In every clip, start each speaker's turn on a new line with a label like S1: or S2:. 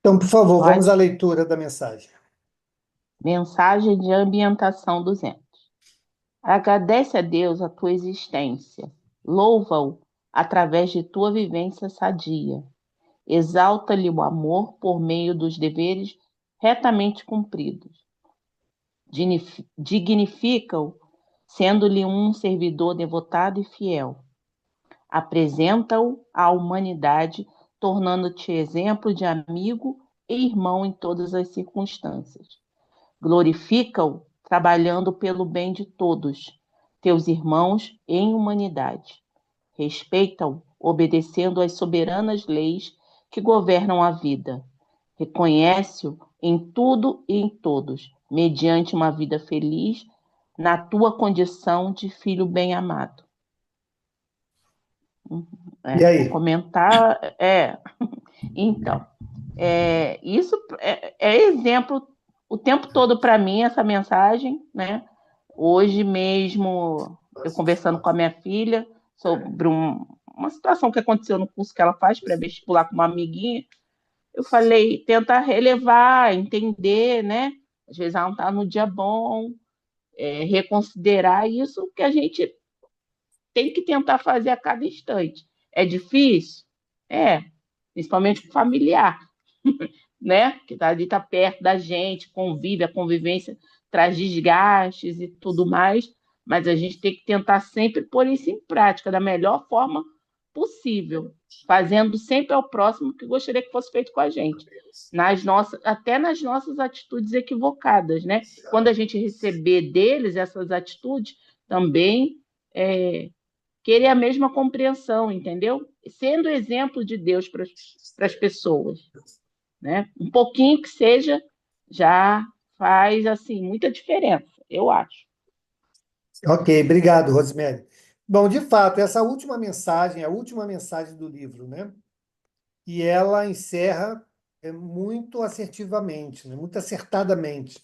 S1: Então, por favor, vamos à
S2: Pode?
S1: leitura da mensagem.
S2: Mensagem de ambientação 200. Agradece a Deus a tua existência. Louva-o através de tua vivência sadia. Exalta-lhe o amor por meio dos deveres retamente cumpridos. Dignifica-o, sendo-lhe um servidor devotado e fiel. Apresenta-o à humanidade, tornando-te exemplo de amigo e irmão em todas as circunstâncias. Glorifica-o, trabalhando pelo bem de todos, teus irmãos em humanidade. Respeita-o, obedecendo às soberanas leis que governam a vida. Reconhece-o em tudo e em todos, mediante uma vida feliz, na tua condição de filho bem-amado.
S1: E
S2: Vou
S1: aí?
S2: comentar. Então, isso é exemplo o tempo todo para mim, essa mensagem, né? Hoje mesmo, eu conversando com a minha filha sobre uma situação que aconteceu no curso que ela faz pré-vestibular com uma amiguinha, eu falei, tenta relevar, entender, né? Às vezes ela não está no dia bom, reconsiderar isso que a gente tem que tentar fazer a cada instante. É difícil? É, principalmente com familiar, né? Que tá ali, tá perto da gente, convive, a convivência traz desgastes e tudo mais, mas a gente tem que tentar sempre pôr isso em prática da melhor forma possível, fazendo sempre ao próximo o que gostaria que fosse feito com a gente. Até nas nossas atitudes equivocadas, né? Quando a gente receber deles essas atitudes, também querer a mesma compreensão, entendeu? Sendo exemplo de Deus para as pessoas, né? Um pouquinho que seja já faz assim muita diferença, eu acho.
S1: Ok, obrigado, Rosemary. Bom, de fato, essa última mensagem, a última mensagem do livro, né? E ela encerra muito assertivamente, né? Muito acertadamente,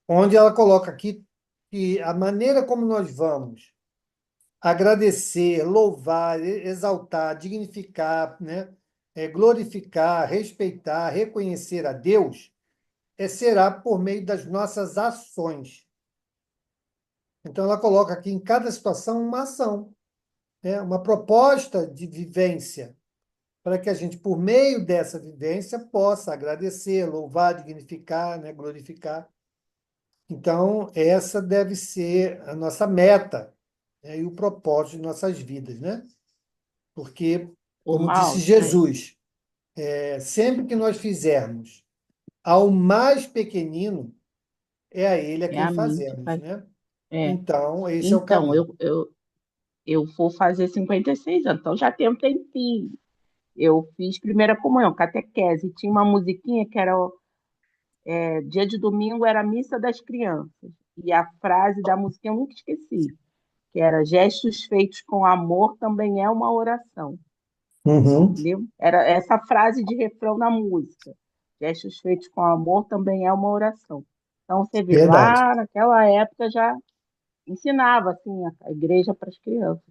S1: onde ela coloca aqui que a maneira como nós vamos agradecer, louvar, exaltar, dignificar, né? Glorificar, respeitar, reconhecer a Deus, será por meio das nossas ações. Então, ela coloca aqui em cada situação uma ação, né? Uma proposta de vivência, para que a gente, por meio dessa vivência, possa agradecer, louvar, dignificar, né? Glorificar. Então, essa deve ser a nossa meta, né? E o propósito de nossas vidas, né? Porque,
S2: O
S1: como disse
S2: mal
S1: Jesus, sempre que nós fizermos ao mais pequenino, é a ele a
S2: é
S1: quem
S2: a mim que
S1: fazemos,
S2: faz.
S1: né?
S2: É.
S1: Então, esse é o
S2: Então,
S1: caminho.
S2: eu vou fazer 56 anos, então já tem um tempinho. Eu fiz primeira comunhão, catequese. Tinha uma musiquinha que era dia de domingo, era a missa das crianças. E a frase da música eu nunca esqueci, que era gestos feitos com amor também é uma oração.
S1: Uhum,
S2: Entendeu? Era essa frase de refrão na música. Gestos feitos com amor também é uma oração. Então, você vê,
S1: verdade,
S2: lá naquela época já ensinava assim a igreja para as crianças.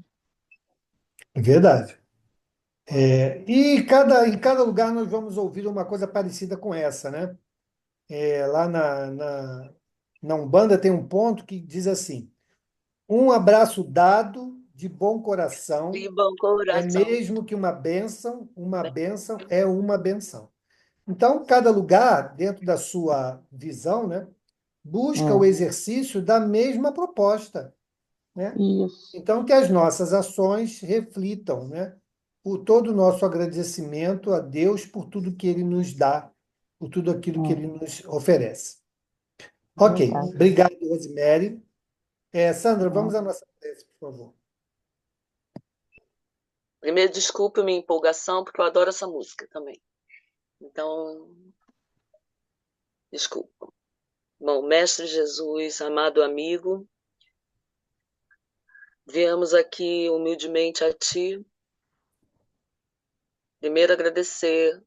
S1: verdade. Em cada lugar nós vamos ouvir uma coisa parecida com essa, né? Lá na Umbanda tem um ponto que diz assim: um abraço dado de bom coração
S3: De bom
S1: é
S3: coração.
S1: mesmo que uma bênção é uma benção. Então, cada lugar, dentro da sua visão, né, busca o
S2: É,
S1: exercício da mesma proposta, né?
S2: isso.
S1: Então, que as nossas ações reflitam, né, o todo o nosso agradecimento a Deus por tudo que Ele nos dá, por tudo aquilo que Ele
S2: É,
S1: nos oferece. Ok,
S2: verdade.
S1: obrigado, Rosemary. Sandra, vamos
S2: É.
S1: à nossa prece, por favor.
S3: Primeiro, desculpe minha empolgação, porque eu adoro essa música também. Então, desculpa. Bom, Mestre Jesus, amado amigo, viemos aqui humildemente a Ti. Primeiro, agradecer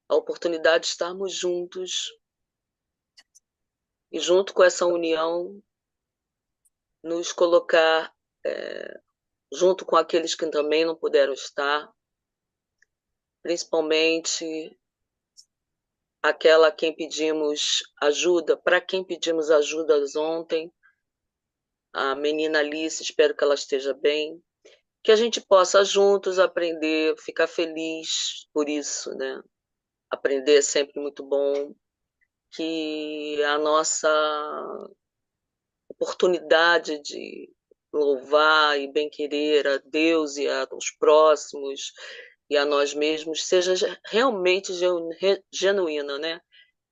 S3: a oportunidade de estarmos juntos e, junto com essa união, nos colocar junto com aqueles que também não puderam estar, principalmente aquela a quem pedimos ajuda, para quem pedimos ajuda ontem, a menina Alice, espero que ela esteja bem, que a gente possa juntos aprender, ficar feliz por isso, né? Aprender é sempre muito bom, que a nossa oportunidade de louvar e bem-querer a Deus e aos próximos e a nós mesmos seja realmente genuína, né?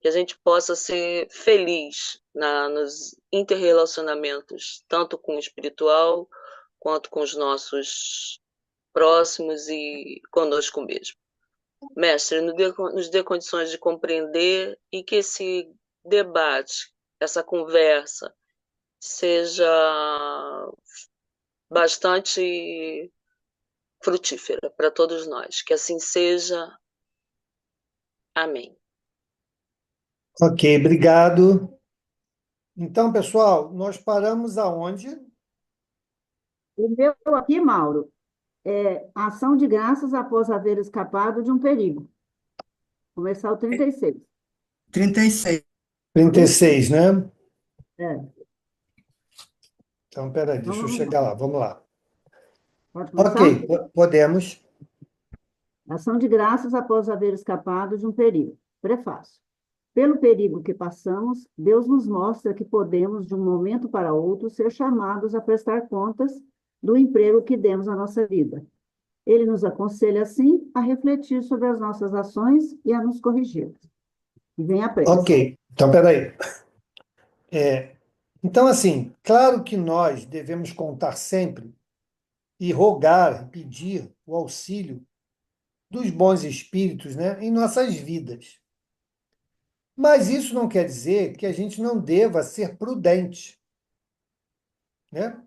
S3: Que a gente possa ser feliz nos interrelacionamentos, tanto com o espiritual quanto com os nossos próximos e conosco mesmo. Mestre, nos dê condições de compreender e que esse debate, essa conversa, seja bastante frutífera para todos nós. Que assim seja. Amém.
S1: Ok, obrigado. Então, pessoal, nós paramos aonde?
S4: O meu aqui, Mauro, é ação de graças após haver escapado de um perigo. Começar o 36.
S5: 36.
S1: 36, né?
S4: É,
S1: Então, peraí,
S4: então
S1: deixa eu
S4: vamos lá.
S1: chegar lá. Vamos lá.
S4: Pode começar?
S1: Ok, podemos.
S4: Ação de graças após haver escapado de um perigo. Prefácio. Pelo perigo que passamos, Deus nos mostra que podemos, de um momento para outro, ser chamados a prestar contas do emprego que demos à nossa vida. Ele nos aconselha, assim, a refletir sobre as nossas ações e a nos corrigir. E vem a prece.
S1: Ok, então, peraí. Então, assim, claro que nós devemos contar sempre e rogar, pedir o auxílio dos bons espíritos, né, em nossas vidas. Mas isso não quer dizer que a gente não deva ser prudente, né?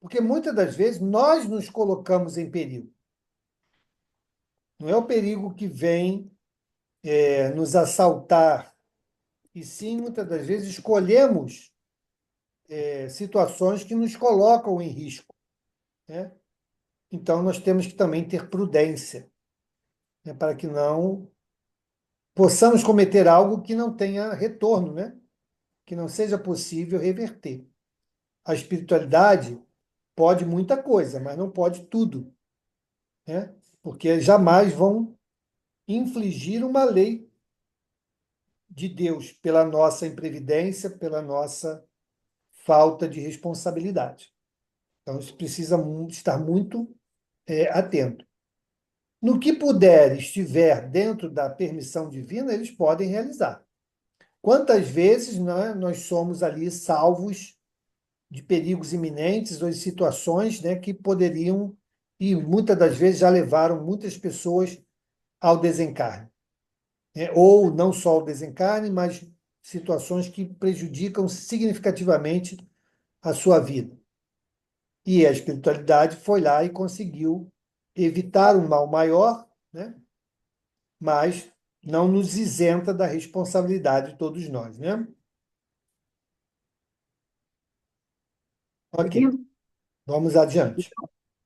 S1: Porque muitas das vezes nós nos colocamos em perigo. Não é o perigo que vem nos assaltar, e sim, muitas das vezes, escolhemos situações que nos colocam em risco, né? Então, nós temos que também ter prudência, né, para que não possamos cometer algo que não tenha retorno, né? Que não seja possível reverter. A espiritualidade pode muita coisa, mas não pode tudo, né? Porque jamais vão infligir uma lei de Deus pela nossa imprevidência, pela nossa falta de responsabilidade. Então, isso precisa estar muito atento. No que puder, estiver dentro da permissão divina, eles podem realizar. Quantas vezes, né, nós somos ali salvos de perigos iminentes ou de situações, né, que poderiam, e muitas das vezes já levaram muitas pessoas ao desencarne, né? Ou não só ao desencarne, mas situações que prejudicam significativamente a sua vida. E a espiritualidade foi lá e conseguiu evitar um mal maior, né? Mas não nos isenta da responsabilidade de todos nós, né? Ok,
S4: Seguindo?
S1: vamos adiante.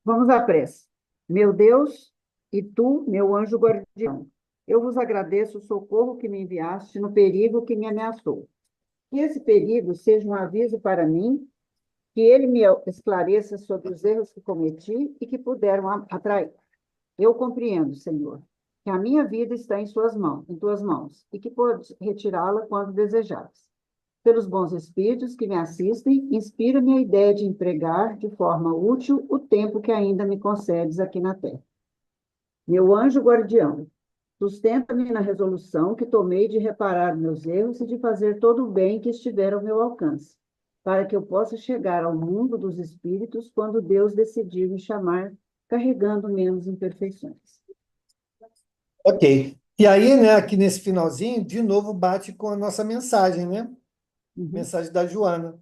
S4: Vamos à prece. Meu Deus, e tu, meu anjo guardião, eu vos agradeço o socorro que me enviaste no perigo que me ameaçou. Que esse perigo seja um aviso para mim, que ele me esclareça sobre os erros que cometi e que puderam atrair. Eu compreendo, Senhor, que a minha vida está em tuas mãos, e que podes retirá-la quando desejares. Pelos bons espíritos que me assistem, inspira-me a ideia de empregar de forma útil o tempo que ainda me concedes aqui na Terra. Meu anjo guardião, sustenta-me na resolução que tomei de reparar meus erros e de fazer todo o bem que estiver ao meu alcance, para que eu possa chegar ao mundo dos espíritos quando Deus decidir me chamar, carregando menos imperfeições.
S1: Ok. E aí, né, aqui nesse finalzinho, de novo bate com a nossa mensagem, né?
S4: Uhum.
S1: Mensagem da Joana.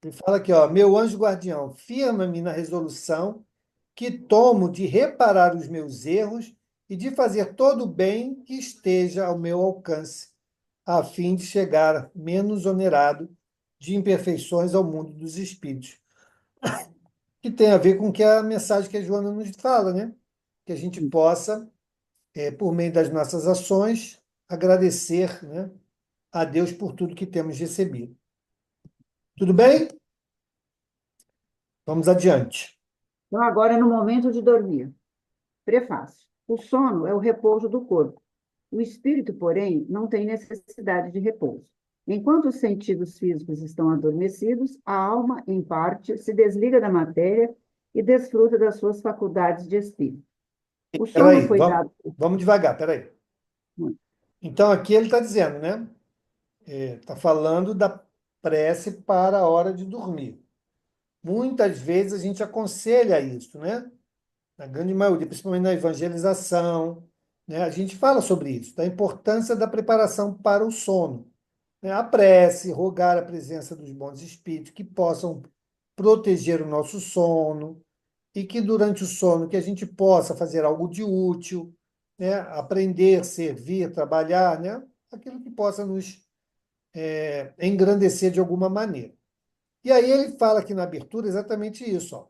S1: Ele fala aqui, ó, meu anjo guardião, firma-me na resolução que tomo de reparar os meus erros e de fazer todo o bem que esteja ao meu alcance, a fim de chegar menos onerado de imperfeições ao mundo dos espíritos. Que tem a ver com que a mensagem que a Joana nos fala, né? Que a gente possa, por meio das nossas ações, agradecer, né, a Deus por tudo que temos recebido. Tudo bem? Vamos adiante.
S4: Então, agora, no momento de dormir. Prefácio. O sono é o repouso do corpo. O espírito, porém, não tem necessidade de repouso. Enquanto os sentidos físicos estão adormecidos, a alma, em parte, se desliga da matéria e desfruta das suas faculdades de espírito. O sono
S1: Peraí,
S4: foi
S1: vamos,
S4: dado.
S1: vamos devagar, peraí. Então, aqui ele está dizendo, né? Está falando da prece para a hora de dormir. Muitas vezes a gente aconselha isso, né? Na grande maioria, principalmente na evangelização, né? A gente fala sobre isso, da importância da preparação para o sono, né? A prece, rogar a presença dos bons espíritos que possam proteger o nosso sono e que durante o sono que a gente possa fazer algo de útil, né? Aprender, servir, trabalhar, né? Aquilo que possa nos engrandecer de alguma maneira. E aí ele fala aqui na abertura exatamente isso, ó.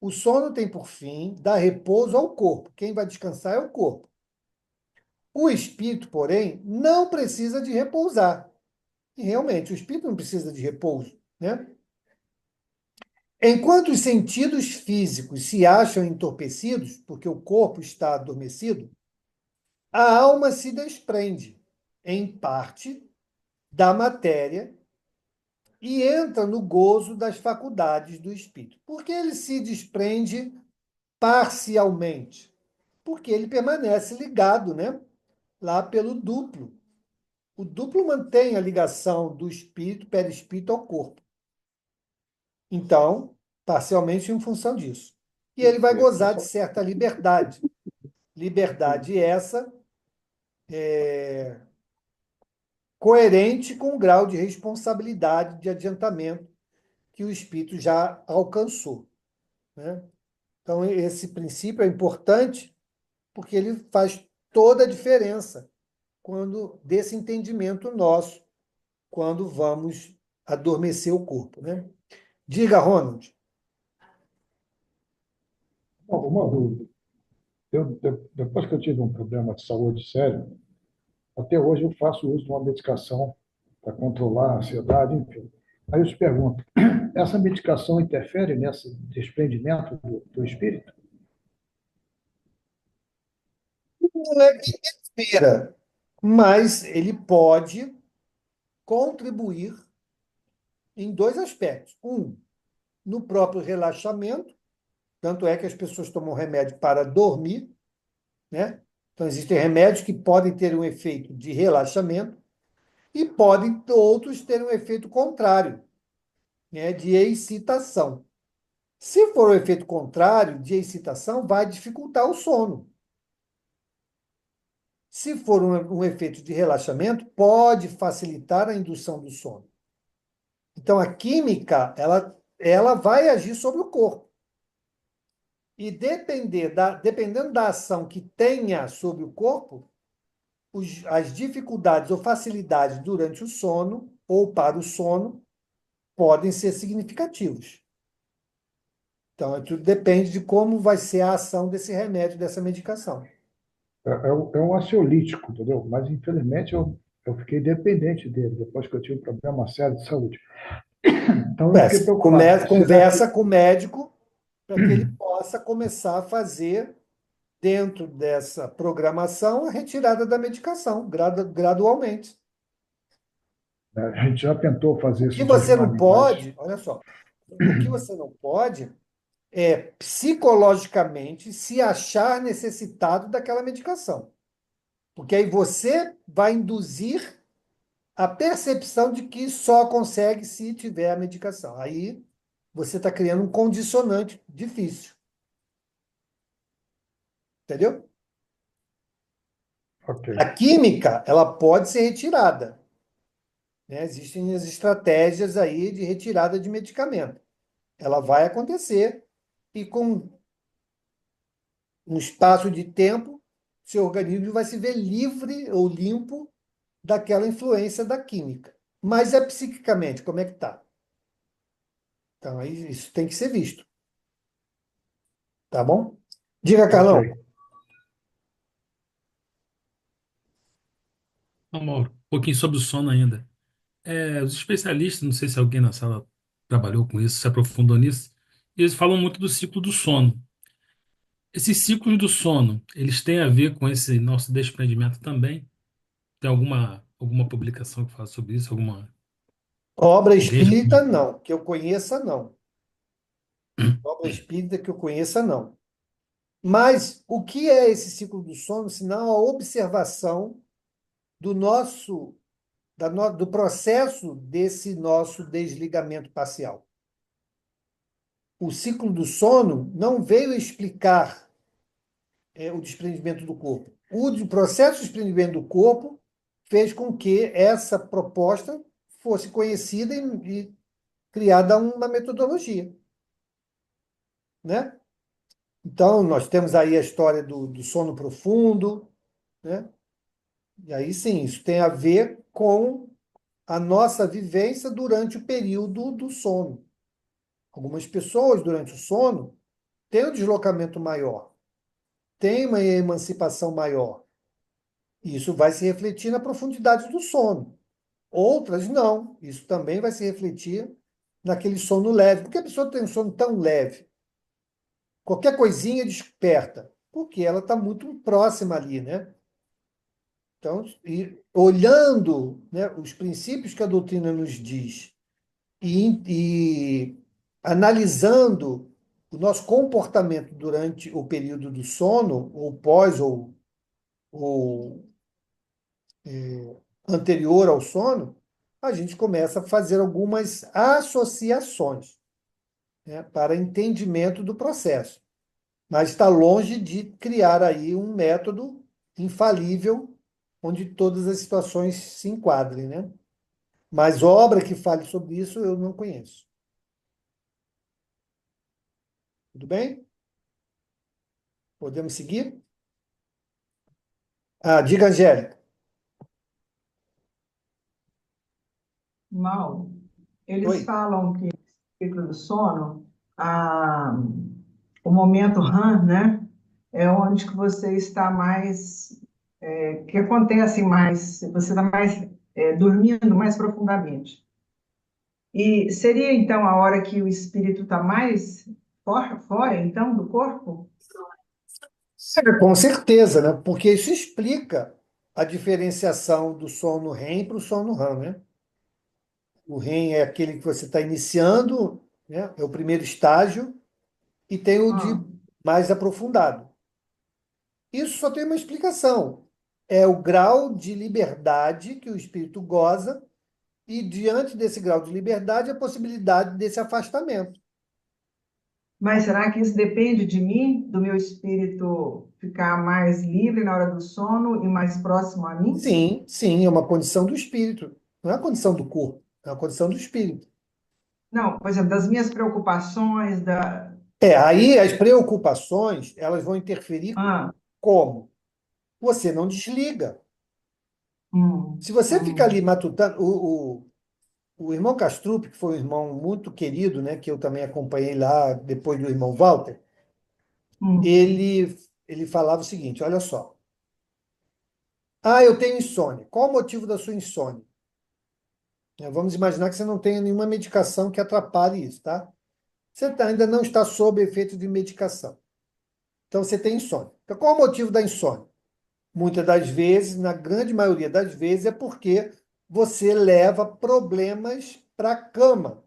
S1: O sono tem por fim dar repouso ao corpo. Quem vai descansar é o corpo. O espírito, porém, não precisa de repousar. E realmente, o espírito não precisa de repouso, né? Enquanto os sentidos físicos se acham entorpecidos, porque o corpo está adormecido, a alma se desprende, em parte, da matéria e entra no gozo das faculdades do espírito. Por que ele se desprende parcialmente? Porque ele permanece ligado, né? Lá pelo duplo. O duplo mantém a ligação do espírito, perispírito ao corpo. Então, parcialmente em função disso. E ele vai gozar de certa liberdade. Liberdade essa coerente com o grau de responsabilidade de adiantamento que o espírito já alcançou, né? Então, esse princípio é importante porque ele faz toda a diferença quando desse entendimento nosso, quando vamos adormecer o corpo, né? Diga, Ronald.
S6: Bom, uma dúvida. Depois que eu tive um problema de saúde sério, até hoje eu faço uso de uma medicação para controlar a ansiedade, enfim. Aí eu te pergunto, essa medicação interfere nesse desprendimento do espírito?
S1: Não é que interfira, mas ele pode contribuir em dois aspectos. Um, no próprio relaxamento, tanto é que as pessoas tomam remédio para dormir, né? Então, existem remédios que podem ter um efeito de relaxamento e podem outros ter um efeito contrário, né? De excitação. Se for o efeito contrário, de excitação, vai dificultar o sono. Se for um efeito de relaxamento, pode facilitar a indução do sono. Então, a química, ela vai agir sobre o corpo. E dependendo da ação que tenha sobre o corpo, as dificuldades ou facilidades durante o sono ou para o sono podem ser significativos. Então, tudo depende de como vai ser a ação desse remédio, dessa medicação.
S6: É um ansiolítico, entendeu? Mas, infelizmente, eu fiquei dependente dele depois que eu tive um problema sério de saúde. Então, eu fiquei preocupado. Será que...
S1: Conversa com o médico para que ele possa começar a fazer, dentro dessa programação, a retirada da medicação, gradualmente.
S6: A gente já tentou
S1: O
S6: fazer
S1: que
S6: isso de
S1: você
S6: alguma
S1: não
S6: maneira, mas
S1: pode, olha só, o que você não pode é psicologicamente se achar necessitado daquela medicação. Porque aí você vai induzir a percepção de que só consegue se tiver a medicação. Aí você está criando um condicionante difícil. Entendeu?
S6: ok.
S1: A química, ela pode ser retirada, né? Existem as estratégias aí de retirada de medicamento. Ela vai acontecer e com um espaço de tempo, seu organismo vai se ver livre ou limpo daquela influência da química. Mas é psiquicamente, como é que está? Então, aí isso tem que ser visto. Tá bom? Diga,
S6: Ok.
S1: Carlão.
S7: Não, Mauro, um pouquinho sobre o sono ainda. Os especialistas, não sei se alguém na sala trabalhou com isso, se aprofundou nisso, eles falam muito do ciclo do sono. Esses ciclos do sono, eles têm a ver com esse nosso desprendimento também? Tem alguma publicação que fala sobre isso?
S1: Obra
S7: Alguém já...
S1: espírita, não. Que eu conheça, não. Obra espírita que eu conheça, não. Mas o que é esse ciclo do sono, senão a observação do do processo desse nosso desligamento parcial? O ciclo do sono não veio explicar o desprendimento do corpo. O processo de desprendimento do corpo fez com que essa proposta fosse conhecida e criada uma metodologia, né? Então, nós temos aí a história do sono profundo, né? E aí sim, isso tem a ver com a nossa vivência durante o período do sono. Algumas pessoas, durante o sono, têm um deslocamento maior, têm uma emancipação maior. E isso vai se refletir na profundidade do sono. Outras não. Isso também vai se refletir naquele sono leve. Por que a pessoa tem um sono tão leve? Qualquer coisinha desperta, porque ela está muito próxima ali, né? Então, olhando, né, os princípios que a doutrina nos diz e analisando o nosso comportamento durante o período do sono, ou pós, ou anterior ao sono, a gente começa a fazer algumas associações, né, para entendimento do processo. Mas está longe de criar aí um método infalível onde todas as situações se enquadrem, né? Mas obra que fale sobre isso eu não conheço. Tudo bem? Podemos seguir? Ah, diga, Angélica.
S8: Mal, eles
S1: Oi.
S8: falam que no ciclo do sono, a, o momento REM, né, é onde que você está mais, que acontece mais, você está mais dormindo mais profundamente. E seria então a hora que o espírito está mais fora, então, do corpo?
S1: Com certeza, né? Porque isso explica a diferenciação do sono REM para o sono REM, né? O REM é aquele que você está iniciando, né? É o primeiro estágio, e tem o de
S8: Ah,
S1: mais aprofundado. Isso só tem uma explicação. É o grau de liberdade que o espírito goza, e diante desse grau de liberdade, a possibilidade desse afastamento.
S8: mas será que isso depende de mim, do meu espírito ficar mais livre na hora do sono e mais próximo a mim?
S1: Sim, sim, é uma condição do espírito. Não é uma condição do corpo, é uma condição do espírito.
S8: Não, por exemplo, das minhas preocupações, da.
S1: Aí as preocupações, elas vão interferir
S8: Ah,
S1: como? Você não desliga. Se você ficar ali
S8: hum,
S1: matutando, o irmão Castrup, que foi um irmão muito querido, né, que eu também acompanhei lá depois do irmão Walter,
S8: hum,
S1: ele falava o seguinte: olha só. Ah, eu tenho insônia. Qual o motivo da sua insônia? Vamos imaginar que você não tenha nenhuma medicação que atrapalhe isso, tá? Você ainda não está sob efeito de medicação. Então você tem insônia. Então qual o motivo da insônia? Muitas das vezes, na grande maioria das vezes, é porque você leva problemas para a cama.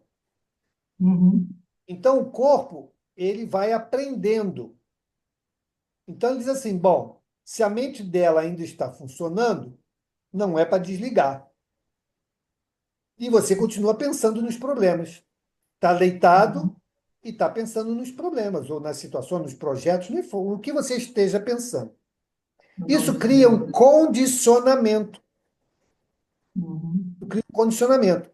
S8: uhum.
S1: Então o corpo, ele vai aprendendo. Então ele diz assim, bom, se a mente dela ainda está funcionando, não é para desligar. E você continua pensando nos problemas. Está deitado
S8: Uhum.
S1: e está pensando nos problemas, ou nas situações, nos projetos, nem for, o que você esteja pensando.
S8: Não
S1: Isso cria um
S8: desliga.
S1: condicionamento,
S8: Uhum.
S1: cria um condicionamento,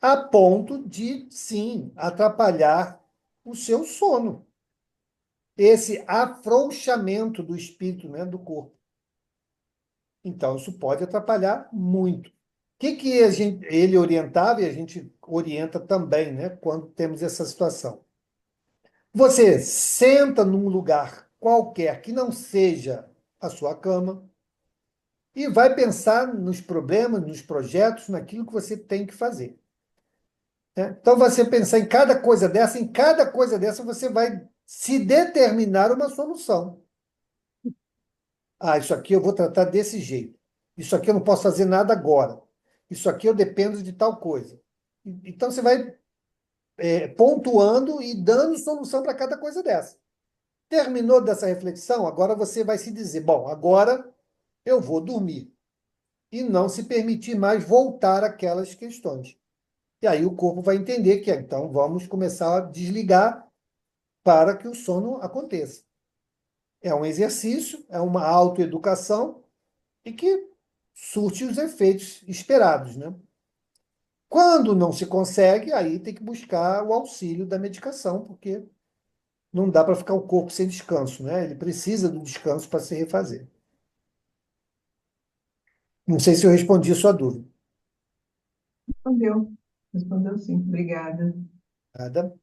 S1: a ponto de, sim, atrapalhar o seu sono. Esse afrouxamento do espírito, né, do corpo. Então, isso pode atrapalhar muito. O que ele orientava e a gente orienta também, né, quando temos essa situação? Você senta num lugar qualquer que não seja a sua cama, e vai pensar nos problemas, nos projetos, naquilo que você tem que fazer. Né? Então, você pensar em cada coisa dessa você vai se determinar uma solução. Ah, isso aqui eu vou tratar desse jeito. Isso aqui eu não posso fazer nada agora. Isso aqui eu dependo de tal coisa. Então, você vai pontuando e dando solução para cada coisa dessa. Terminou dessa reflexão, agora você vai se dizer, bom, agora eu vou dormir. E não se permitir mais voltar àquelas questões. E aí o corpo vai entender que, então, vamos começar a desligar para que o sono aconteça. É um exercício, é uma autoeducação e que surte os efeitos esperados, né? Quando não se consegue, aí tem que buscar o auxílio da medicação, porque não dá para ficar o corpo sem descanso, né? Ele precisa do descanso para se refazer. Não sei se eu respondi a sua dúvida.
S8: Respondeu. Respondeu sim. Obrigada.
S1: Nada.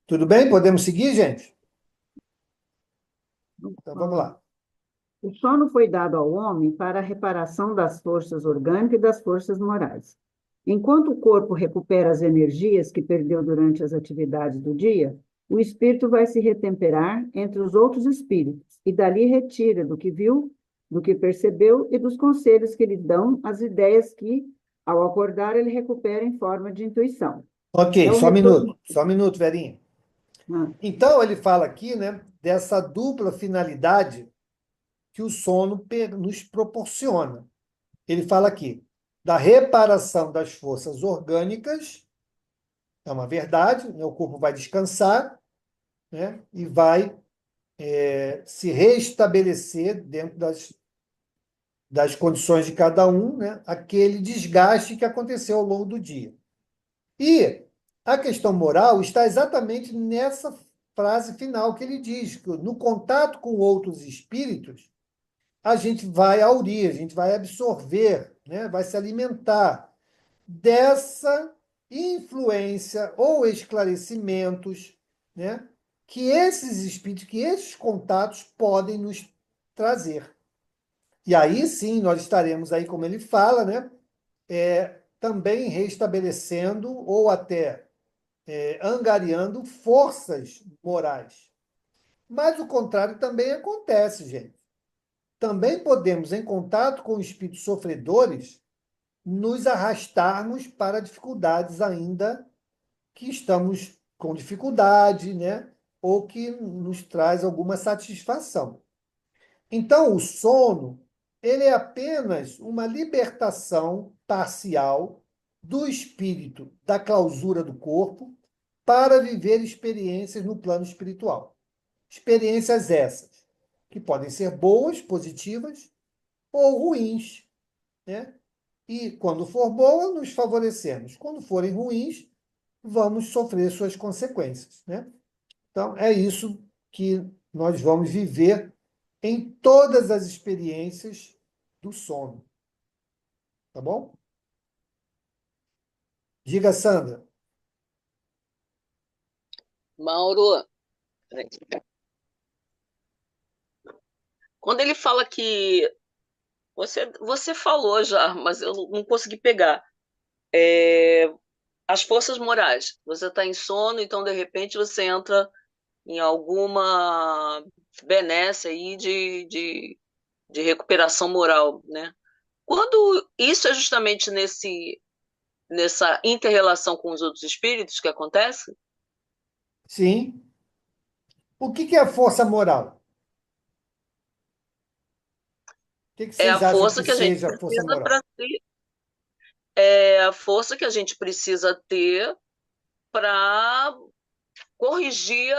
S1: Tudo bem? Podemos seguir, gente? Então vamos lá.
S4: O sono foi dado ao homem para a reparação das forças orgânicas e das forças morais. Enquanto o corpo recupera as energias que perdeu durante as atividades do dia, o espírito vai se retemperar entre os outros espíritos e dali retira do que viu, do que percebeu e dos conselhos que lhe dão as ideias que, ao acordar, ele recupera em forma de intuição.
S1: Ok,
S4: É o retorno.
S1: só um minuto, Verinha.
S4: Ah,
S1: Então, ele fala aqui, né, dessa dupla finalidade que o sono nos proporciona. Ele fala aqui da reparação das forças orgânicas, é uma verdade, né, o corpo vai descansar, né, e vai se restabelecer dentro das condições de cada um, né, aquele desgaste que aconteceu ao longo do dia. E a questão moral está exatamente nessa frase final que ele diz, que no contato com outros espíritos, a gente vai aurir, a gente vai absorver, né? Vai se alimentar dessa influência ou esclarecimentos, né? Que esses espíritos, que esses contatos podem nos trazer. E aí sim nós estaremos aí, como ele fala, né? Também restabelecendo ou até angariando forças morais. Mas o contrário também acontece, gente. Também podemos, em contato com espíritos sofredores, nos arrastarmos para dificuldades ainda que estamos com dificuldade, né? Ou que nos traz alguma satisfação. Então, o sono, ele é apenas uma libertação parcial do espírito da clausura do corpo para viver experiências no plano espiritual. Experiências essas que podem ser boas, positivas, ou ruins, né? E quando for boa, nos favorecemos. Quando forem ruins, vamos sofrer suas consequências, né? Então, é isso que nós vamos viver em todas as experiências do sono. Tá bom? Diga, Sandra.
S3: Mauro, quando ele fala que você falou já, mas eu não consegui pegar. As forças morais. Você está em sono, então de repente você entra em alguma benesse aí de recuperação moral, né? Quando isso é justamente nessa inter-relação com os outros espíritos que acontece?
S1: Sim. O que é a força moral? O que
S3: É a
S1: vocês acham
S3: força
S1: que
S3: que a gente
S1: seja a força
S3: precisa
S1: moral?
S3: para ter, é a força que a gente precisa ter para corrigir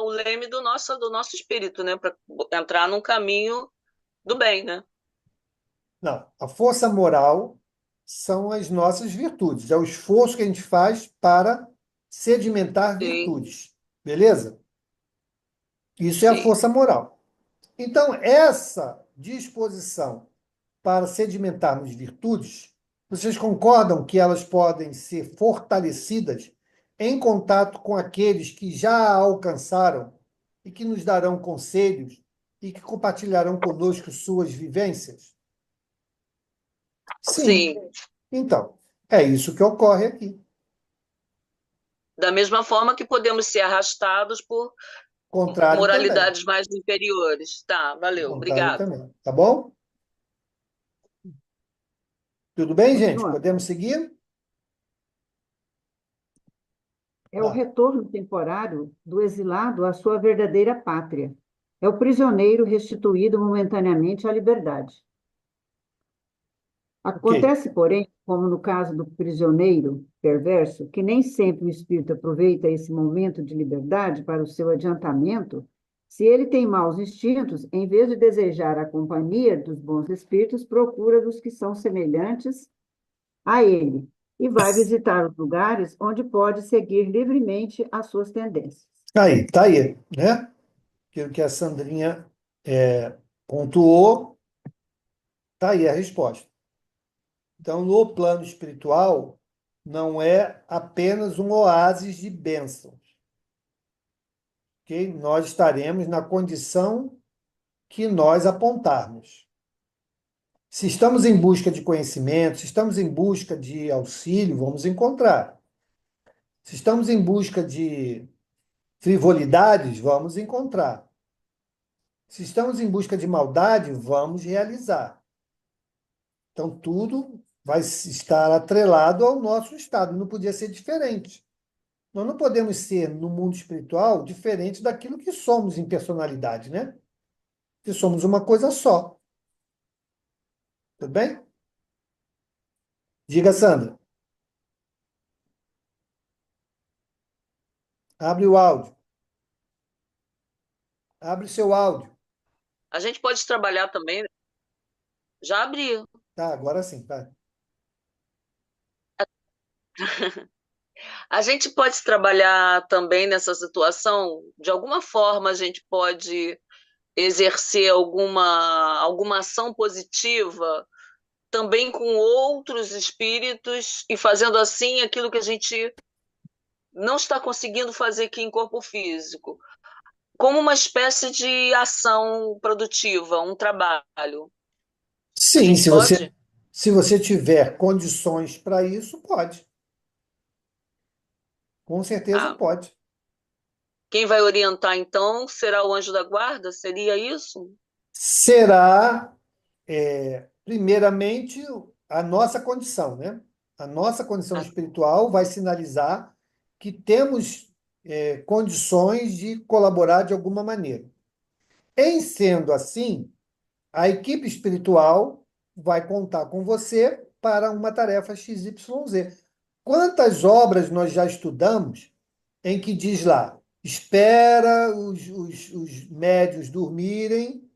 S3: o leme do nosso espírito, né? Para entrar num caminho do bem, né?
S1: Não, a força moral são as nossas virtudes, é o esforço que a gente faz para sedimentar
S3: Sim,
S1: virtudes, beleza? Isso é a
S3: sim,
S1: força moral. Então, essa disposição para sedimentarmos virtudes, vocês concordam que elas podem ser fortalecidas em contato com aqueles que já a alcançaram e que nos darão conselhos e que compartilharão conosco suas vivências? Sim.
S3: Sim.
S1: Então, é isso que ocorre aqui.
S3: Da mesma forma que podemos ser arrastados por
S1: Contrário também.
S3: moralidades mais inferiores. Tá, valeu,
S1: Contrário
S3: obrigado.
S1: também. Tá bom? Tudo bem, gente?
S4: Continuando.
S1: Podemos seguir?
S4: É o
S1: Tá.
S4: retorno temporário do exilado à sua verdadeira pátria. É o prisioneiro restituído momentaneamente à liberdade.
S1: Ok.
S4: Acontece, porém, como no caso do prisioneiro perverso, que nem sempre o espírito aproveita esse momento de liberdade para o seu adiantamento. Se ele tem maus instintos, em vez de desejar a companhia dos bons espíritos, procura dos que são semelhantes a ele e vai visitar os lugares onde pode seguir livremente as suas tendências.
S1: Tá aí, né? Aquilo que a Sandrinha pontuou, tá aí a resposta. Então, no plano espiritual, não é apenas um oásis de bênçãos, ok? Nós estaremos na condição que nós apontarmos. Se estamos em busca de conhecimento, se estamos em busca de auxílio, vamos encontrar. Se estamos em busca de frivolidades, vamos encontrar. Se estamos em busca de maldade, vamos realizar. Então, tudo vai estar atrelado ao nosso estado, não podia ser diferente. Nós não podemos ser, no mundo espiritual, diferente daquilo que somos em personalidade, né? Que somos uma coisa só. Tudo bem? Diga, Sandra. Abre o áudio. Abre o seu áudio.
S3: A gente pode trabalhar também. Já abri.
S1: Tá, agora sim, vai.
S3: A gente pode trabalhar também nessa situação. De alguma forma, a gente pode exercer alguma ação positiva também com outros espíritos e fazendo assim aquilo que a gente não está conseguindo fazer aqui em corpo físico, como uma espécie de ação produtiva, um trabalho. A
S1: Sim,
S3: gente pode?
S1: se você tiver condições para isso, pode. Com certeza
S3: Ah,
S1: pode.
S3: quem vai orientar então será o anjo da guarda? Seria isso?
S1: Será, primeiramente, a nossa condição, né? A nossa condição
S3: Ah,
S1: espiritual vai sinalizar que temos, condições de colaborar de alguma maneira. Em sendo assim, a equipe espiritual vai contar com você para uma tarefa XYZ. Quantas obras nós já estudamos em que diz lá, espera os médios dormirem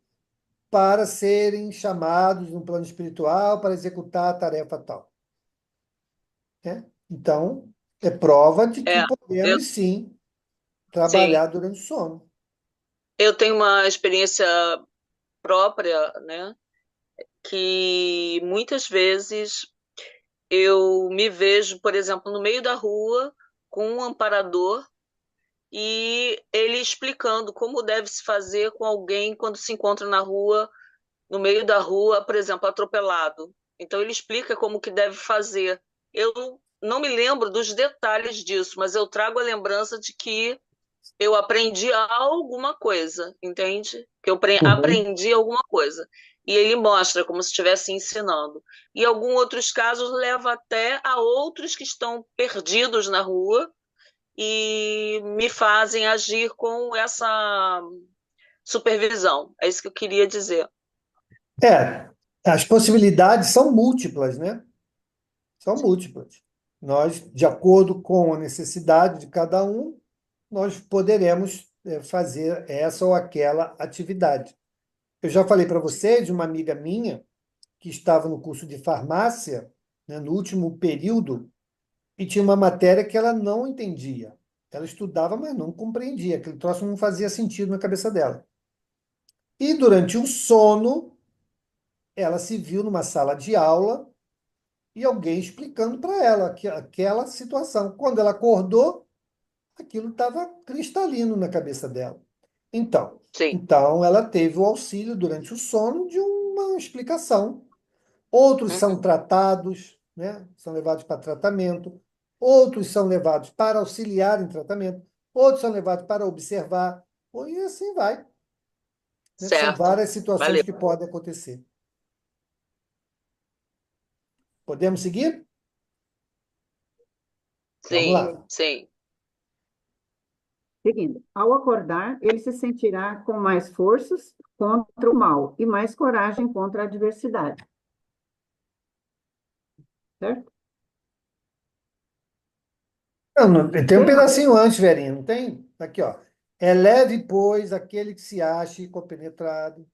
S1: para serem chamados no plano espiritual para executar a tarefa tal, né? Então, é prova de que
S3: é, eu,
S1: podemos sim
S3: sim.
S1: trabalhar durante o sono.
S3: Eu tenho uma experiência própria, né? Que muitas vezes eu me vejo, por exemplo, no meio da rua com um amparador e ele explicando como deve se fazer com alguém quando se encontra na rua, no meio da rua, por exemplo, atropelado. Então ele explica como que deve fazer. Eu não me lembro dos detalhes disso, mas eu trago a lembrança de que eu aprendi alguma coisa, entende? Que eu
S1: Uhum.
S3: aprendi alguma coisa. E ele mostra como se estivesse ensinando. E em alguns outros casos leva até a outros que estão perdidos na rua e me fazem agir com essa supervisão. É isso que eu queria dizer.
S1: É, as possibilidades são múltiplas, né? São múltiplas. Nós, de acordo com a necessidade de cada um, nós poderemos fazer essa ou aquela atividade. Eu já falei para você de uma amiga minha que estava no curso de farmácia, né, no último período, e tinha uma matéria que ela não entendia. Ela estudava, mas não compreendia. Aquele troço não fazia sentido na cabeça dela. E durante o sono, ela se viu numa sala de aula e alguém explicando para ela aquela situação. Quando ela acordou, aquilo estava cristalino na cabeça dela. Então,
S3: Sim.
S1: então ela teve o auxílio durante o sono de uma explicação outros são tratados, né? São levados para tratamento, outros são levados para auxiliar em tratamento, outros são levados para observar, e assim vai, né? São
S3: Certo.
S1: várias situações
S3: Valeu.
S1: que podem acontecer. Podemos seguir? Vamos
S3: Sim,
S1: lá.
S3: sim.
S4: Seguindo, ao acordar, ele se sentirá com mais forças contra o mal e mais coragem contra a adversidade. Certo?
S1: Não, tem um
S4: Tema.
S1: pedacinho antes, Verinha, não tem? Aqui, ó. É leve, pois, aquele que se ache compenetrado.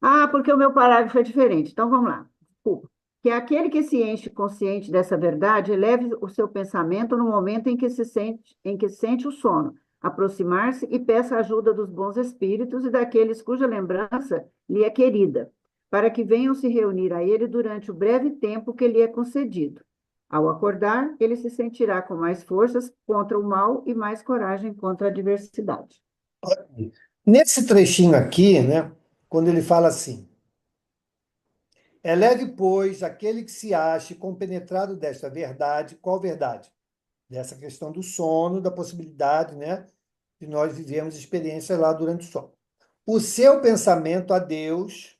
S4: Ah, porque o meu parágrafo é diferente. Então vamos lá. Desculpa. Que aquele que se enche consciente dessa verdade eleve o seu pensamento no momento em que sente o sono, aproximar-se e peça a ajuda dos bons espíritos e daqueles cuja lembrança lhe é querida, para que venham se reunir a ele durante o breve tempo que lhe é concedido. Ao acordar, ele se sentirá com mais forças contra o mal e mais coragem contra a adversidade.
S1: Nesse trechinho aqui, né, quando ele fala assim, eleve, pois, aquele que se ache compenetrado desta verdade. Qual verdade? Dessa questão do sono, da possibilidade, né, de nós vivermos experiências lá durante o sono. O seu pensamento a Deus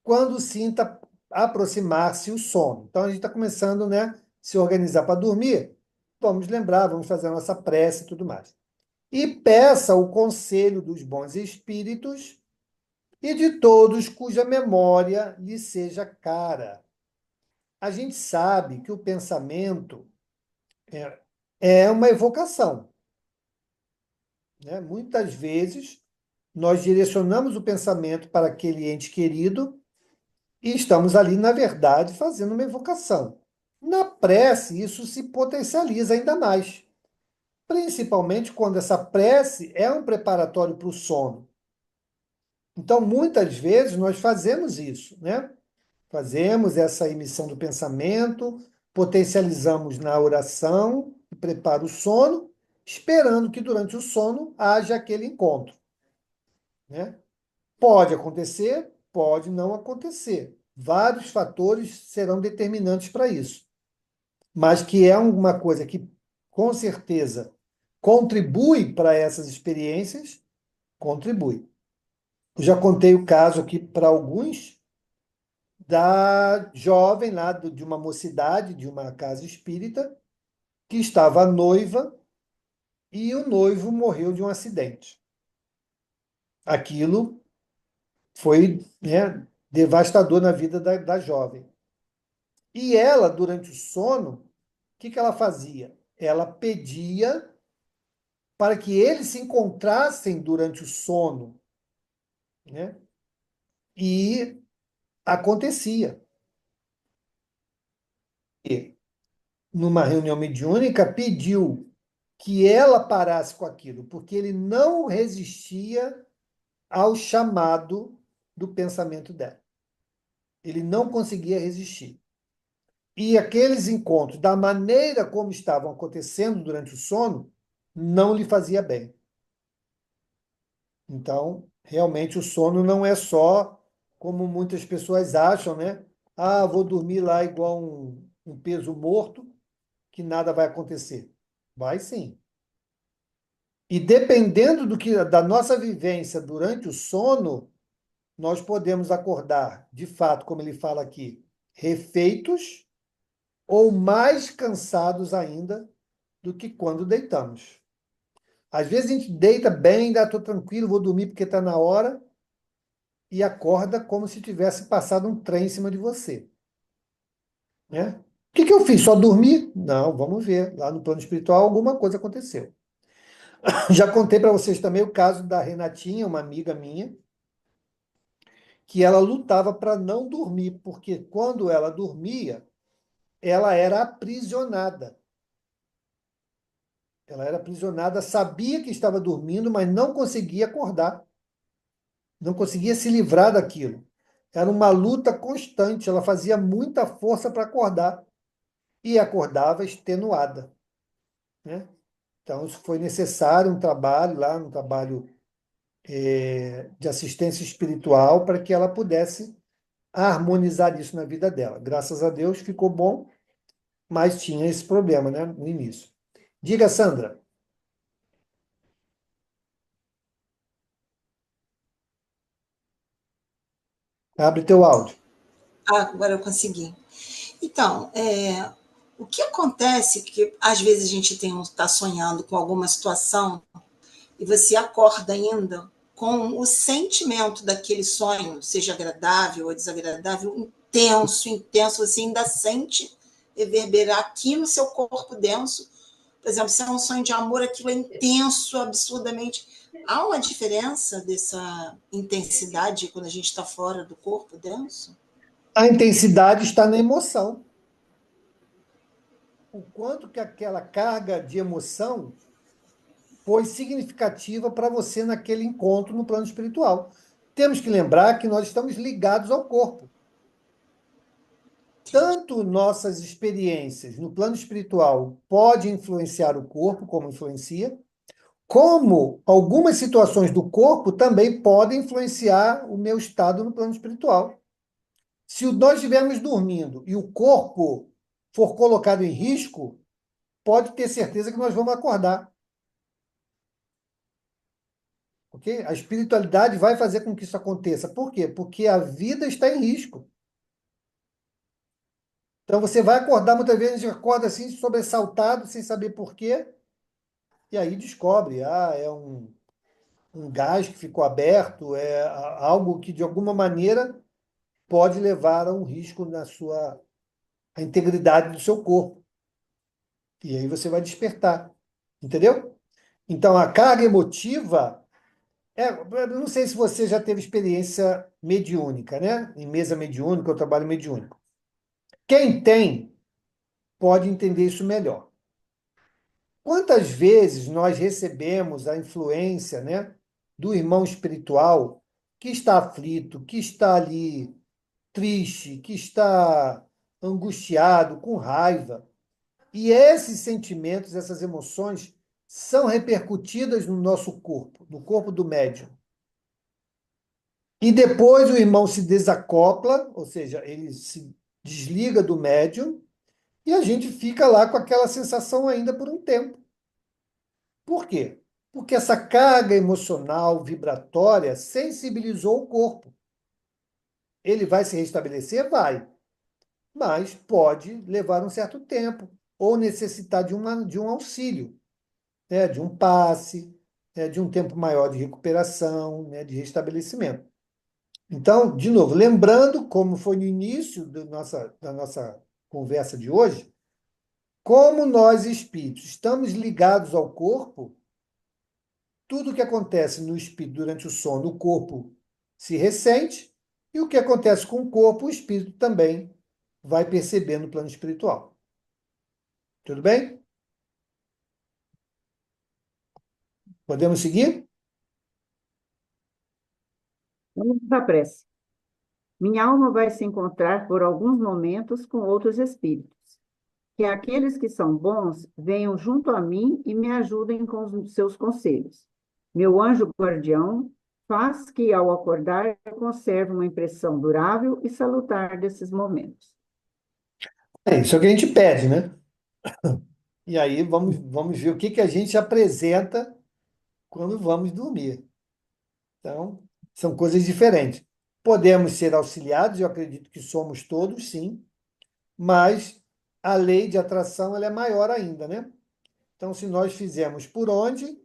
S1: quando sinta aproximar-se o sono. Então, a gente está começando, né, se organizar para dormir. Vamos lembrar, vamos fazer a nossa prece e tudo mais. E peça o conselho dos bons espíritos e de todos cuja memória lhe seja cara. A gente sabe que o pensamento é uma evocação, né? Muitas vezes nós direcionamos o pensamento para aquele ente querido e estamos ali, na verdade, fazendo uma evocação. Na prece, isso se potencializa ainda mais, principalmente quando essa prece é um preparatório para o sono. Então, muitas vezes, nós fazemos isso, né? Fazemos essa emissão do pensamento, potencializamos na oração, que prepara o sono, esperando que durante o sono haja aquele encontro, né? Pode acontecer, pode não acontecer. Vários fatores serão determinantes para isso. Mas que é uma coisa que, com certeza, contribui para essas experiências, contribui. Eu já contei o caso aqui para alguns da jovem lá de uma mocidade, de uma casa espírita, que estava noiva e o noivo morreu de um acidente. Aquilo foi, né, devastador na vida da jovem. E ela, durante o sono, o que ela fazia? Ela pedia para que eles se encontrassem durante o sono, né? E acontecia. E, numa reunião mediúnica, pediu que ela parasse com aquilo, porque ele não resistia ao chamado do pensamento dela. Ele não conseguia resistir. E aqueles encontros, da maneira como estavam acontecendo durante o sono, não lhe fazia bem. Então, realmente, o sono não é só como muitas pessoas acham, né? Ah, vou dormir lá igual um peso morto, que nada vai acontecer. Vai sim. E dependendo da nossa vivência durante o sono, nós podemos acordar, de fato, como ele fala aqui, refeitos ou mais cansados ainda do que quando deitamos. Às vezes a gente deita bem, ainda estou tranquilo, vou dormir porque está na hora, e acorda como se tivesse passado um trem em cima de você, né? O que eu fiz? Só dormi? Não, vamos ver. Lá no plano espiritual alguma coisa aconteceu. Já contei para vocês também o caso da Renatinha, uma amiga minha, que ela lutava para não dormir, porque quando ela dormia, ela era aprisionada. Ela era aprisionada, sabia que estava dormindo, mas não conseguia acordar. Não conseguia se livrar daquilo. Era uma luta constante, ela fazia muita força para acordar e acordava extenuada, né? Então, isso foi necessário um trabalho lá, um trabalho de assistência espiritual para que ela pudesse harmonizar isso na vida dela. Graças a Deus ficou bom, mas tinha esse problema, né, no início. Diga, Sandra. Abre teu áudio.
S9: Ah, agora eu consegui. Então, o que acontece que às vezes a gente está sonhando com alguma situação e você acorda ainda com o sentimento daquele sonho, seja agradável ou desagradável, intenso, intenso, você ainda sente reverberar aqui no seu corpo denso. Por exemplo, se é um sonho de amor, aquilo é intenso, absurdamente. Há uma diferença dessa intensidade quando a gente está fora do corpo denso?
S1: A intensidade está na emoção. O quanto que aquela carga de emoção foi significativa para você naquele encontro no plano espiritual. Temos que lembrar que nós estamos ligados ao corpo. Tanto nossas experiências no plano espiritual podem influenciar o corpo, como influencia, como algumas situações do corpo também podem influenciar o meu estado no plano espiritual. Se nós estivermos dormindo e o corpo for colocado em risco, pode ter certeza que nós vamos acordar. Ok? A espiritualidade vai fazer com que isso aconteça. Por quê? Porque a vida está em risco. Então você vai acordar, muitas vezes a gente acorda assim, sobressaltado, sem saber por quê, e aí descobre, é um gás que ficou aberto, algo que de alguma maneira pode levar a um risco na a integridade do seu corpo. E aí você vai despertar. Entendeu? Então a carga emotiva. Eu não sei se você já teve experiência mediúnica, né? Em mesa mediúnica, eu trabalho mediúnico. Quem tem pode entender isso melhor. Quantas vezes nós recebemos a influência, né, do irmão espiritual que está aflito, que está ali triste, que está angustiado, com raiva, e esses sentimentos, essas emoções são repercutidas no nosso corpo, no corpo do médium. E depois o irmão se desacopla, ou seja, ele se desliga do médium, e a gente fica lá com aquela sensação ainda por um tempo. Por quê? Porque essa carga emocional, vibratória, sensibilizou o corpo. Ele vai se restabelecer? Vai. Mas pode levar um certo tempo, ou necessitar de um auxílio, né? De um passe, né? De um tempo maior de recuperação, né? De restabelecimento. Então, de novo, lembrando como foi no início da nossa conversa de hoje, como nós espíritos estamos ligados ao corpo, tudo o que acontece no espírito durante o sono, o corpo se ressente, e o que acontece com o corpo, o espírito também vai perceber no plano espiritual. Tudo bem? Podemos seguir?
S4: Vamos à prece. Minha alma vai se encontrar por alguns momentos com outros espíritos. Que aqueles que são bons venham junto a mim e me ajudem com os seus conselhos. Meu anjo guardião faz que, ao acordar, eu conserve uma impressão durável e salutar desses momentos.
S1: É isso que a gente pede, né? E aí vamos ver o que a gente apresenta quando vamos dormir. Então, são coisas diferentes. Podemos ser auxiliados, eu acredito que somos todos, sim, mas a lei de atração ela é maior ainda, né? Então, se nós fizermos por onde,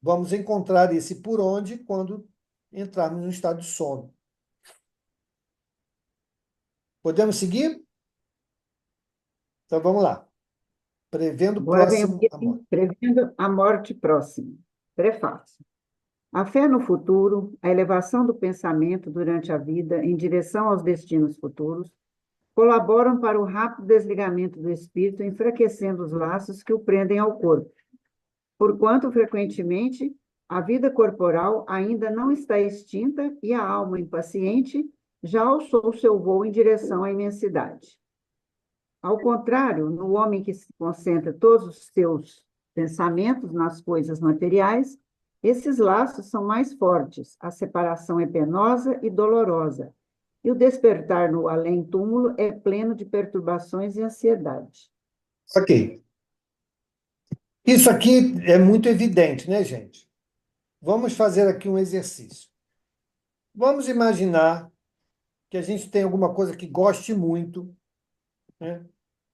S1: vamos encontrar esse por onde quando entrarmos no estado de sono. Podemos seguir? Então, vamos lá. Prevendo o
S4: Agora vem o
S1: próximo amor.
S4: item prevendo a morte próxima. Prefácio. A fé no futuro, a elevação do pensamento durante a vida em direção aos destinos futuros, colaboram para o rápido desligamento do espírito, enfraquecendo os laços que o prendem ao corpo, porquanto, frequentemente, a vida corporal ainda não está extinta e a alma impaciente já alçou seu voo em direção à imensidade. Ao contrário, no homem que se concentra todos os seus pensamentos nas coisas materiais, esses laços são mais fortes, a separação é penosa e dolorosa, E o despertar no além-túmulo é pleno de perturbações e ansiedade.
S1: Ok. Isso aqui é muito evidente, né, gente? Vamos fazer aqui um exercício. Vamos imaginar que a gente tem alguma coisa que goste muito, né?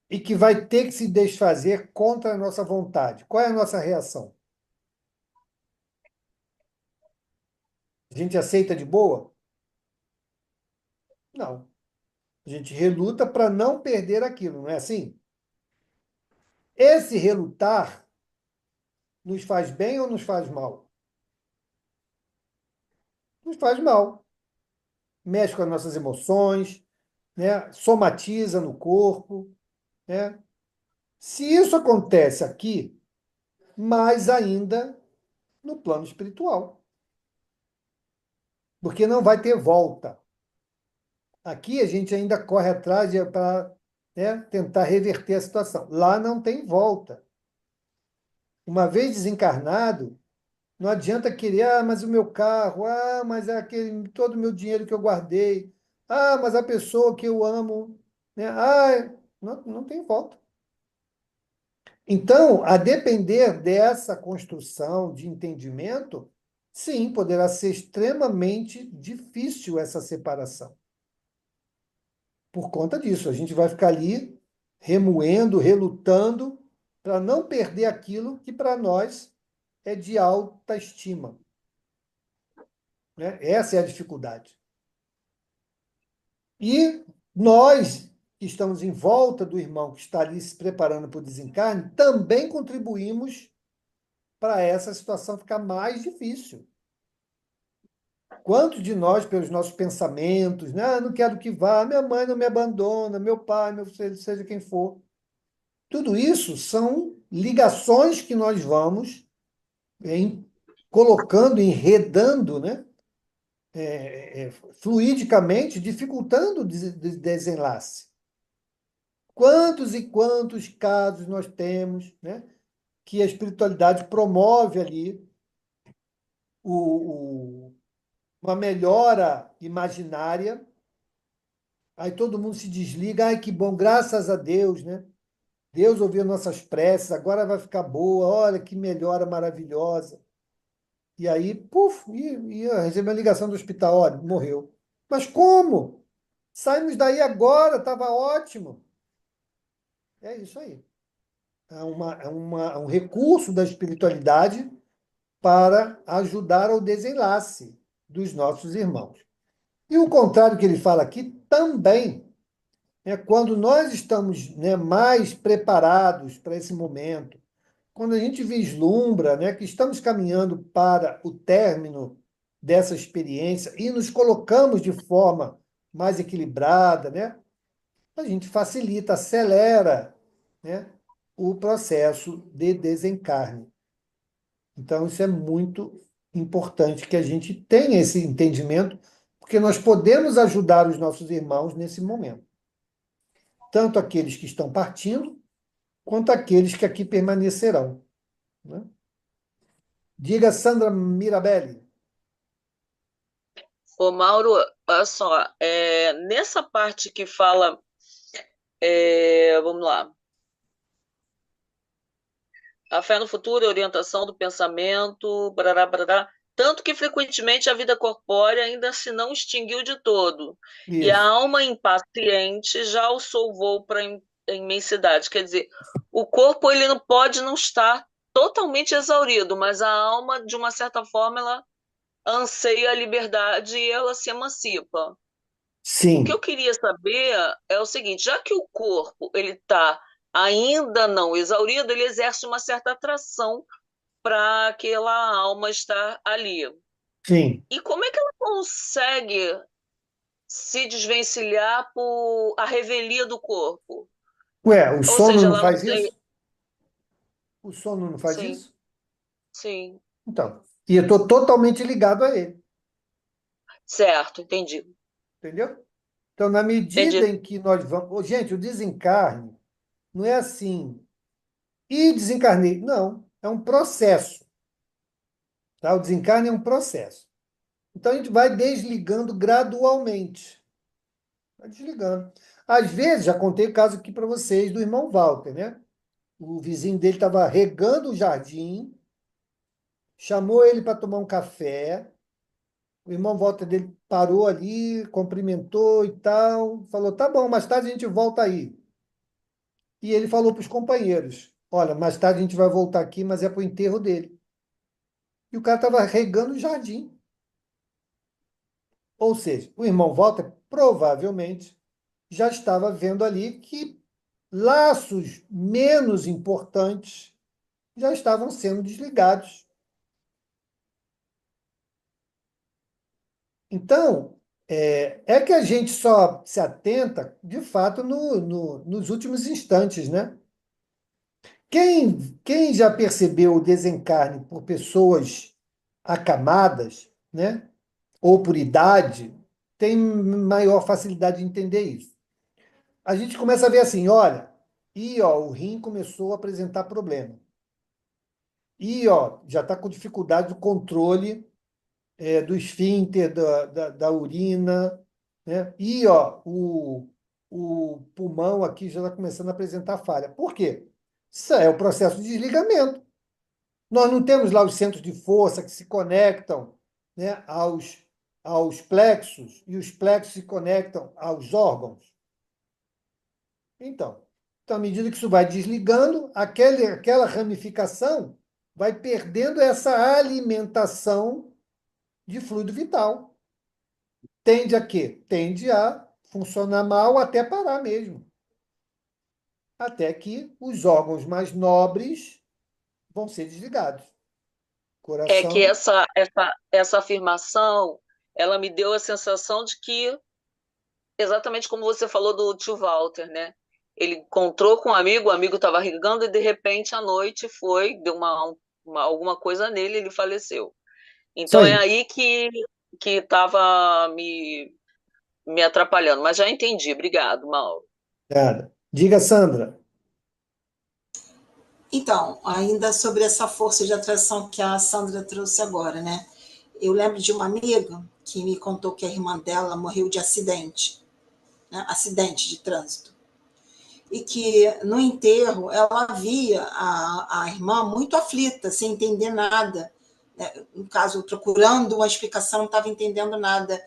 S1: E que vai ter que se desfazer contra a nossa vontade. Qual é a nossa reação? A gente aceita de boa? Não. A gente reluta para não perder aquilo, não é assim? Esse relutar nos faz bem ou nos faz mal? Nos faz mal. Mexe com as nossas emoções, né? Somatiza no corpo, né? Se isso acontece aqui, mais ainda no plano espiritual, porque não vai ter volta. Aqui a gente ainda corre atrás para, né, tentar reverter a situação. Lá não tem volta. Uma vez desencarnado, não adianta querer, mas o meu carro, mas é todo o meu dinheiro que eu guardei, mas a pessoa que eu amo, né? Não tem volta. Então, a depender dessa construção de entendimento, sim, poderá ser extremamente difícil essa separação. Por conta disso, a gente vai ficar ali remoendo, relutando, para não perder aquilo que para nós é de alta estima, né? Essa é a dificuldade. E nós, que estamos em volta do irmão que está ali se preparando para o desencarne, também contribuímos para essa situação ficar mais difícil. Quantos de nós, pelos nossos pensamentos, né? Não quero que vá, minha mãe não me abandona, meu pai, meu filho, seja quem for. Tudo isso são ligações que nós vamos colocando, enredando, né? Fluidicamente, dificultando o desenlace. Quantos e quantos casos nós temos, né? Que a espiritualidade promove ali uma melhora imaginária, aí todo mundo se desliga, ai que bom, graças a Deus, né? Deus ouviu nossas preces, agora vai ficar boa, olha que melhora maravilhosa. E aí, puf, e recebeu uma ligação do hospital, olha, morreu. Mas como? Saímos daí agora, estava ótimo. É isso aí. É um recurso da espiritualidade para ajudar ao desenlace dos nossos irmãos. E o contrário que ele fala aqui também, né, quando nós estamos, né, mais preparados para esse momento, quando a gente vislumbra, né, que estamos caminhando para o término dessa experiência e nos colocamos de forma mais equilibrada, né, a gente facilita, acelera, né, o processo de desencarne. Então, isso é muito importante que a gente tenha esse entendimento, porque nós podemos ajudar os nossos irmãos nesse momento. Tanto aqueles que estão partindo, quanto aqueles que aqui permanecerão, né? Diga, Sandra Mirabelli.
S3: Ô, Mauro, olha só, nessa parte que fala, vamos lá, a fé no futuro, a orientação do pensamento, barará, barará, tanto que frequentemente a vida corpórea ainda se não extinguiu de todo, e a
S1: Isso.
S3: alma impaciente já o solvou para a imensidade. Quer dizer, o corpo ele não pode não estar totalmente exaurido, mas a alma, de uma certa forma, ela anseia a liberdade e ela se emancipa. O que eu
S1: Sim,
S3: queria saber é o seguinte, já que o corpo ele está ainda não exaurido, ele exerce uma certa atração para aquela alma estar ali.
S1: sim.
S3: E como é que ela consegue se desvencilhar por a revelia do corpo?
S1: Ué, o
S3: Ou
S1: sono
S3: seja,
S1: não
S3: ela não
S1: faz
S3: tem.
S1: isso? O sono não faz
S3: Sim,
S1: isso?
S3: sim.
S1: Então, e eu estou totalmente ligado a ele,
S3: Certo, entendi.
S1: entendeu? Então, na medida
S3: Entendi.
S1: em que nós vamos. Ô, gente, o desencarne não é assim. E desencarnei. Não, é um processo. Tá? O desencarne é um processo. Então, a gente vai desligando gradualmente. Vai desligando. Às vezes, já contei o caso aqui para vocês do irmão Walter, né? O vizinho dele estava regando o jardim, chamou ele para tomar um café. O irmão Walter dele parou ali, cumprimentou e tal, falou: tá bom, mais tarde a gente volta aí. E ele falou para os companheiros: olha, mais tarde a gente vai voltar aqui, mas é para o enterro dele. E o cara estava regando o jardim. Ou seja, o irmão Walter provavelmente já estava vendo ali que laços menos importantes já estavam sendo desligados. Então, é que a gente só se atenta, de fato, nos últimos instantes, né? Quem já percebeu o desencarne por pessoas acamadas, né? Ou por idade, tem maior facilidade de entender isso. A gente começa a ver assim, olha, o rim começou a apresentar problema. Já está com dificuldade do controle do esfíncter, da urina, né? O pulmão aqui já está começando a apresentar falha. Por quê? Isso é o processo de desligamento. Nós não temos lá os centros de força que se conectam, né, aos plexos, e os plexos se conectam aos órgãos. Então, à medida que isso vai desligando, aquela ramificação vai perdendo essa alimentação de fluido vital. Tende a quê? Tende a funcionar mal até parar mesmo. Até que os órgãos mais nobres vão ser desligados.
S3: É que
S1: Coração.
S3: essa afirmação, ela me deu a sensação de que, exatamente como você falou do tio Walter, né? Ele encontrou com o amigo estava regando e de repente à noite deu alguma coisa nele, ele faleceu.
S1: Isso
S3: Então é
S1: aí.
S3: aí que estava me atrapalhando, mas já entendi. Obrigado, Mauro.
S1: Nada. Diga, Sandra.
S9: Então, ainda sobre essa força de atração que a Sandra trouxe agora, né? Eu lembro de uma amiga que me contou que a irmã dela morreu de acidente, né? Acidente de trânsito. E que no enterro ela via a irmã muito aflita, sem entender nada. Né? No caso, procurando uma explicação, não estava entendendo nada.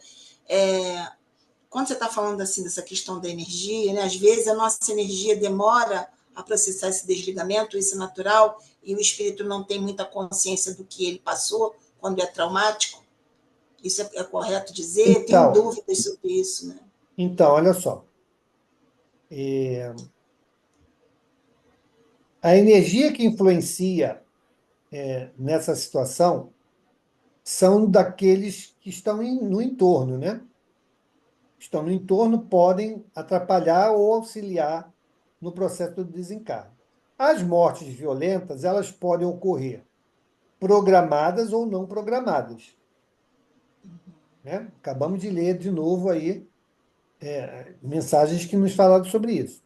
S9: Quando você está falando assim dessa questão da energia, né? Às vezes a nossa energia demora a processar esse desligamento, isso é natural, e o espírito não tem muita consciência do que ele passou quando é traumático. Isso é correto dizer? Eu tenho
S1: Então,
S9: dúvidas sobre isso, né?
S1: olha só. A energia que influencia nessa situação são daqueles que estão no entorno, né? Estão no entorno, podem atrapalhar ou auxiliar no processo do desencarne. As mortes violentas, elas podem ocorrer programadas ou não programadas, né? Acabamos de ler de novo aí mensagens que nos falaram sobre isso.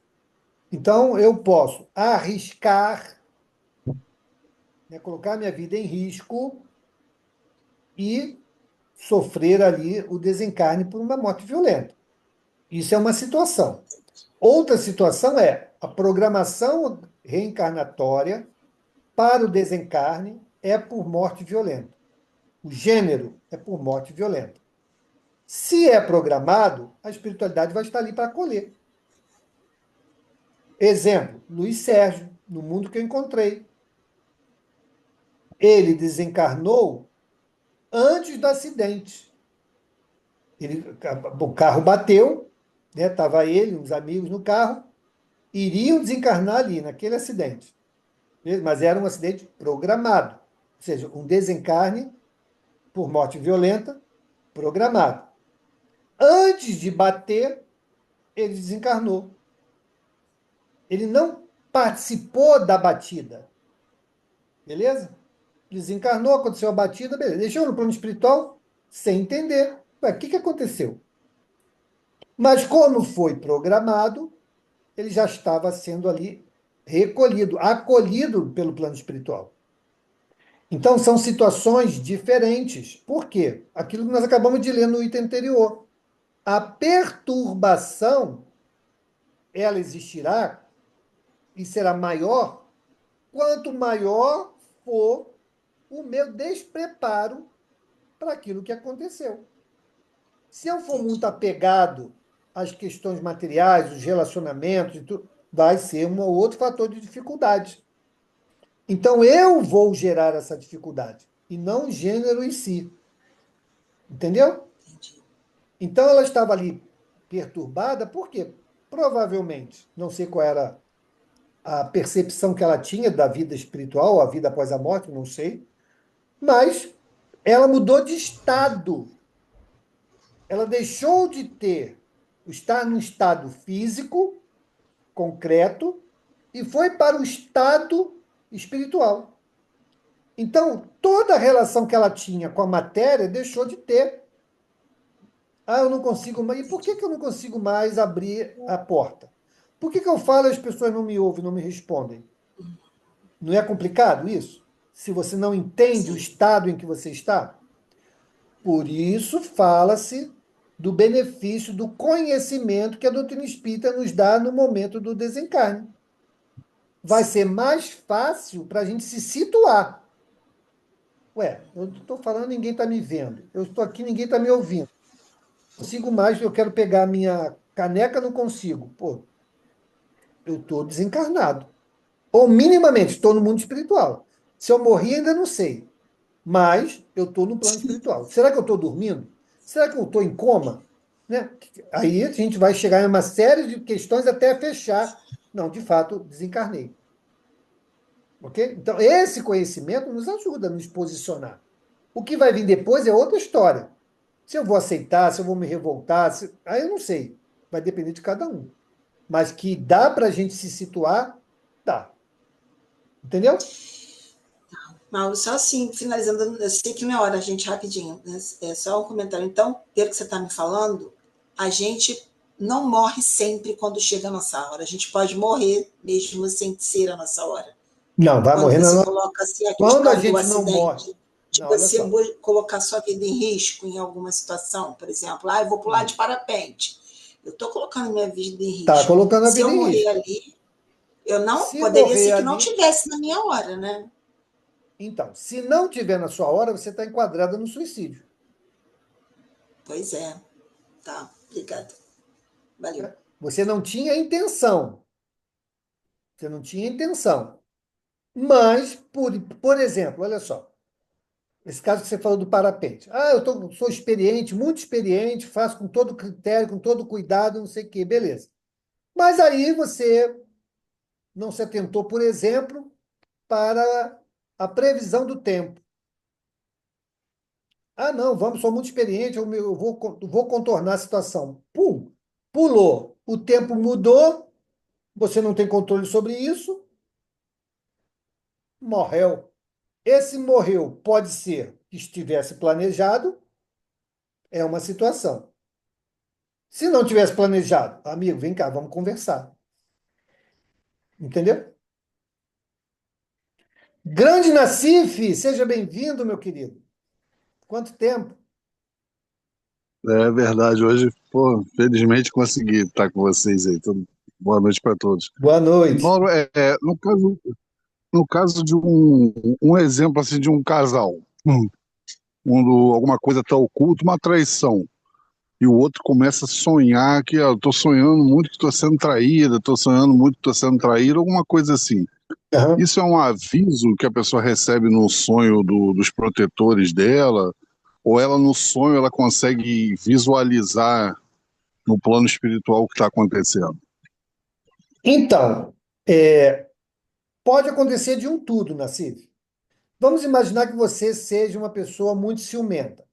S1: Então, eu posso arriscar, né, colocar minha vida em risco e sofrer ali o desencarne por uma morte violenta. Isso é uma situação. Outra situação é a programação reencarnatória para o desencarne é por morte violenta. O gênero é por morte violenta. Se é programado, a espiritualidade vai estar ali para acolher. Exemplo, Luiz Sérgio, no mundo que eu encontrei. Ele desencarnou antes do acidente. O carro bateu, né? Estava ele, uns amigos no carro, iriam desencarnar ali, naquele acidente. Mas era um acidente programado. Ou seja, um desencarne por morte violenta programado. Antes de bater, ele desencarnou. Ele não participou da batida. Beleza? Desencarnou, aconteceu a batida, beleza. Deixou no plano espiritual sem entender. Ué, o que aconteceu? Mas como foi programado, ele já estava sendo ali recolhido, acolhido pelo plano espiritual. Então, são situações diferentes. Por quê? Aquilo que nós acabamos de ler no item anterior. A perturbação, ela existirá e será maior quanto maior for o meu despreparo para aquilo que aconteceu. Se eu for muito apegado às questões materiais, os relacionamentos, e tudo, vai ser um outro fator de dificuldade. Então, eu vou gerar essa dificuldade, e não o gênero em si. Entendeu?
S9: Entendi.
S1: Então, ela estava ali perturbada, por quê? Provavelmente, não sei qual era a percepção que ela tinha da vida espiritual, a vida após a morte, não sei, mas ela mudou de estado. Ela deixou de estar no estado físico, concreto, e foi para o estado espiritual. Então, toda a relação que ela tinha com a matéria deixou de ter. Ah, eu não consigo mais. E por que eu não consigo mais abrir a porta? Por que eu falo e as pessoas não me ouvem, não me respondem? Não é complicado isso? Se você não entende o
S9: Sim.
S1: estado em que você está? Por isso fala-se do benefício do conhecimento que a doutrina espírita nos dá no momento do desencarne. Vai ser mais fácil para a gente se situar. Ué, eu estou falando, ninguém está me vendo. Eu estou aqui, ninguém está me ouvindo. Não consigo mais, eu quero pegar a minha caneca, não consigo. Pô, eu estou desencarnado. Ou minimamente, estou no mundo espiritual. Se eu morri, ainda não sei. Mas eu estou no plano espiritual. Será que eu estou dormindo? Será que eu estou em coma? Né? Aí a gente vai chegar em uma série de questões até fechar. Não, de fato, desencarnei. Ok? Então, esse conhecimento nos ajuda a nos posicionar. O que vai vir depois é outra história. Se eu vou aceitar, se eu vou me revoltar, aí eu não sei. Vai depender de cada um. Mas que dá para a gente se situar, dá. Entendeu?
S9: Mauro, só assim, finalizando, eu sei que não é hora, gente, rapidinho, né? É só um comentário. Então, pelo que você está me falando, a gente não morre sempre quando chega a nossa hora. A gente pode morrer mesmo sem ser a nossa hora.
S1: Não, vai
S9: Quando
S1: morrer na
S9: você
S1: nossa.
S9: coloca assim, a
S1: Quando a
S9: questão do
S1: gente não morre.
S9: acidente, de
S1: Não, olha
S9: você
S1: só.
S9: colocar sua vida em risco em alguma situação, por exemplo, eu vou pular de parapente. Eu estou colocando minha vida em
S1: Tá
S9: risco.
S1: colocando a
S9: Se
S1: vida
S9: eu
S1: em
S9: morrer
S1: risco.
S9: ali, eu não
S1: Se
S9: poderia
S1: morrer
S9: ser que não
S1: ali.
S9: tivesse na minha hora, né?
S1: Então, se não tiver na sua hora, você está enquadrada no suicídio.
S9: Pois é. Tá, obrigada. Valeu.
S1: Né? Você não tinha intenção. Você não tinha intenção. Mas, por exemplo, olha só. Esse caso que você falou do parapente. Ah, sou experiente, muito experiente, faço com todo critério, com todo cuidado, não sei o quê, beleza. Mas aí você não se atentou, por exemplo, para a previsão do tempo. Ah, não, sou muito experiente, vou contornar a situação. Pum, pulou. O tempo mudou, você não tem controle sobre isso, morreu. Esse morreu pode ser que estivesse planejado, é uma situação. Se não tivesse planejado, amigo, vem cá, vamos conversar. Entendeu? Grande Nacife, seja bem-vindo, meu querido. Quanto tempo?
S10: É verdade, hoje, pô, felizmente consegui estar com vocês aí. Boa noite para todos.
S1: Boa noite.
S10: Mauro, no caso de um exemplo assim de um casal, alguma coisa está oculta, uma traição, e o outro começa a sonhar que eu estou sonhando muito que estou sendo traída, estou sonhando muito que estou sendo traída, alguma coisa assim.
S1: Uhum.
S10: Isso é um aviso que a pessoa recebe no sonho dos protetores dela, ou ela no sonho ela consegue visualizar no plano espiritual o que está acontecendo?
S1: Então, pode acontecer de um tudo, Nacife. Vamos imaginar que você seja uma pessoa muito ciumenta.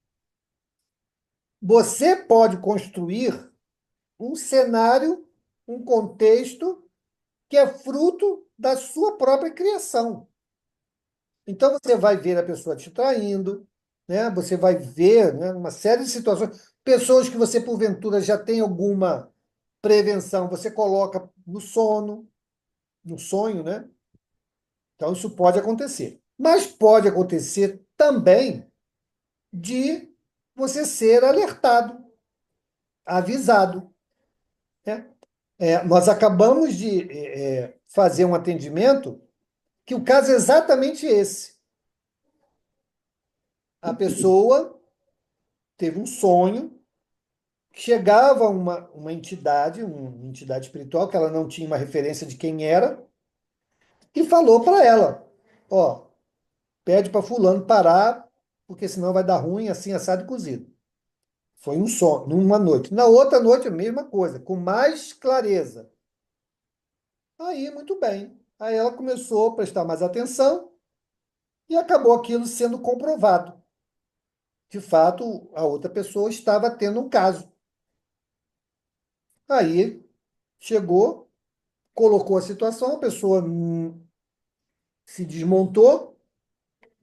S1: Você pode construir um cenário, um contexto que é fruto da sua própria criação. Então, você vai ver a pessoa te traindo, né? Você vai ver, né, uma série de situações. Pessoas que você, porventura, já tem alguma prevenção, você coloca no sono, no sonho, né? Então, isso pode acontecer. Mas pode acontecer também de você ser alertado. avisado, né? Nós acabamos de fazer um atendimento que o caso é exatamente esse. A pessoa teve um sonho, chegava uma entidade, uma entidade espiritual, que ela não tinha uma referência de quem era, e falou para ela: ó, pede para fulano parar, porque senão vai dar ruim, assim, assado e cozido. Foi um sonho, numa noite. Na outra noite, a mesma coisa, com mais clareza. Aí, muito bem. Aí ela começou a prestar mais atenção e acabou aquilo sendo comprovado. De fato, a outra pessoa estava tendo um caso. Aí chegou, colocou a situação, a pessoa se desmontou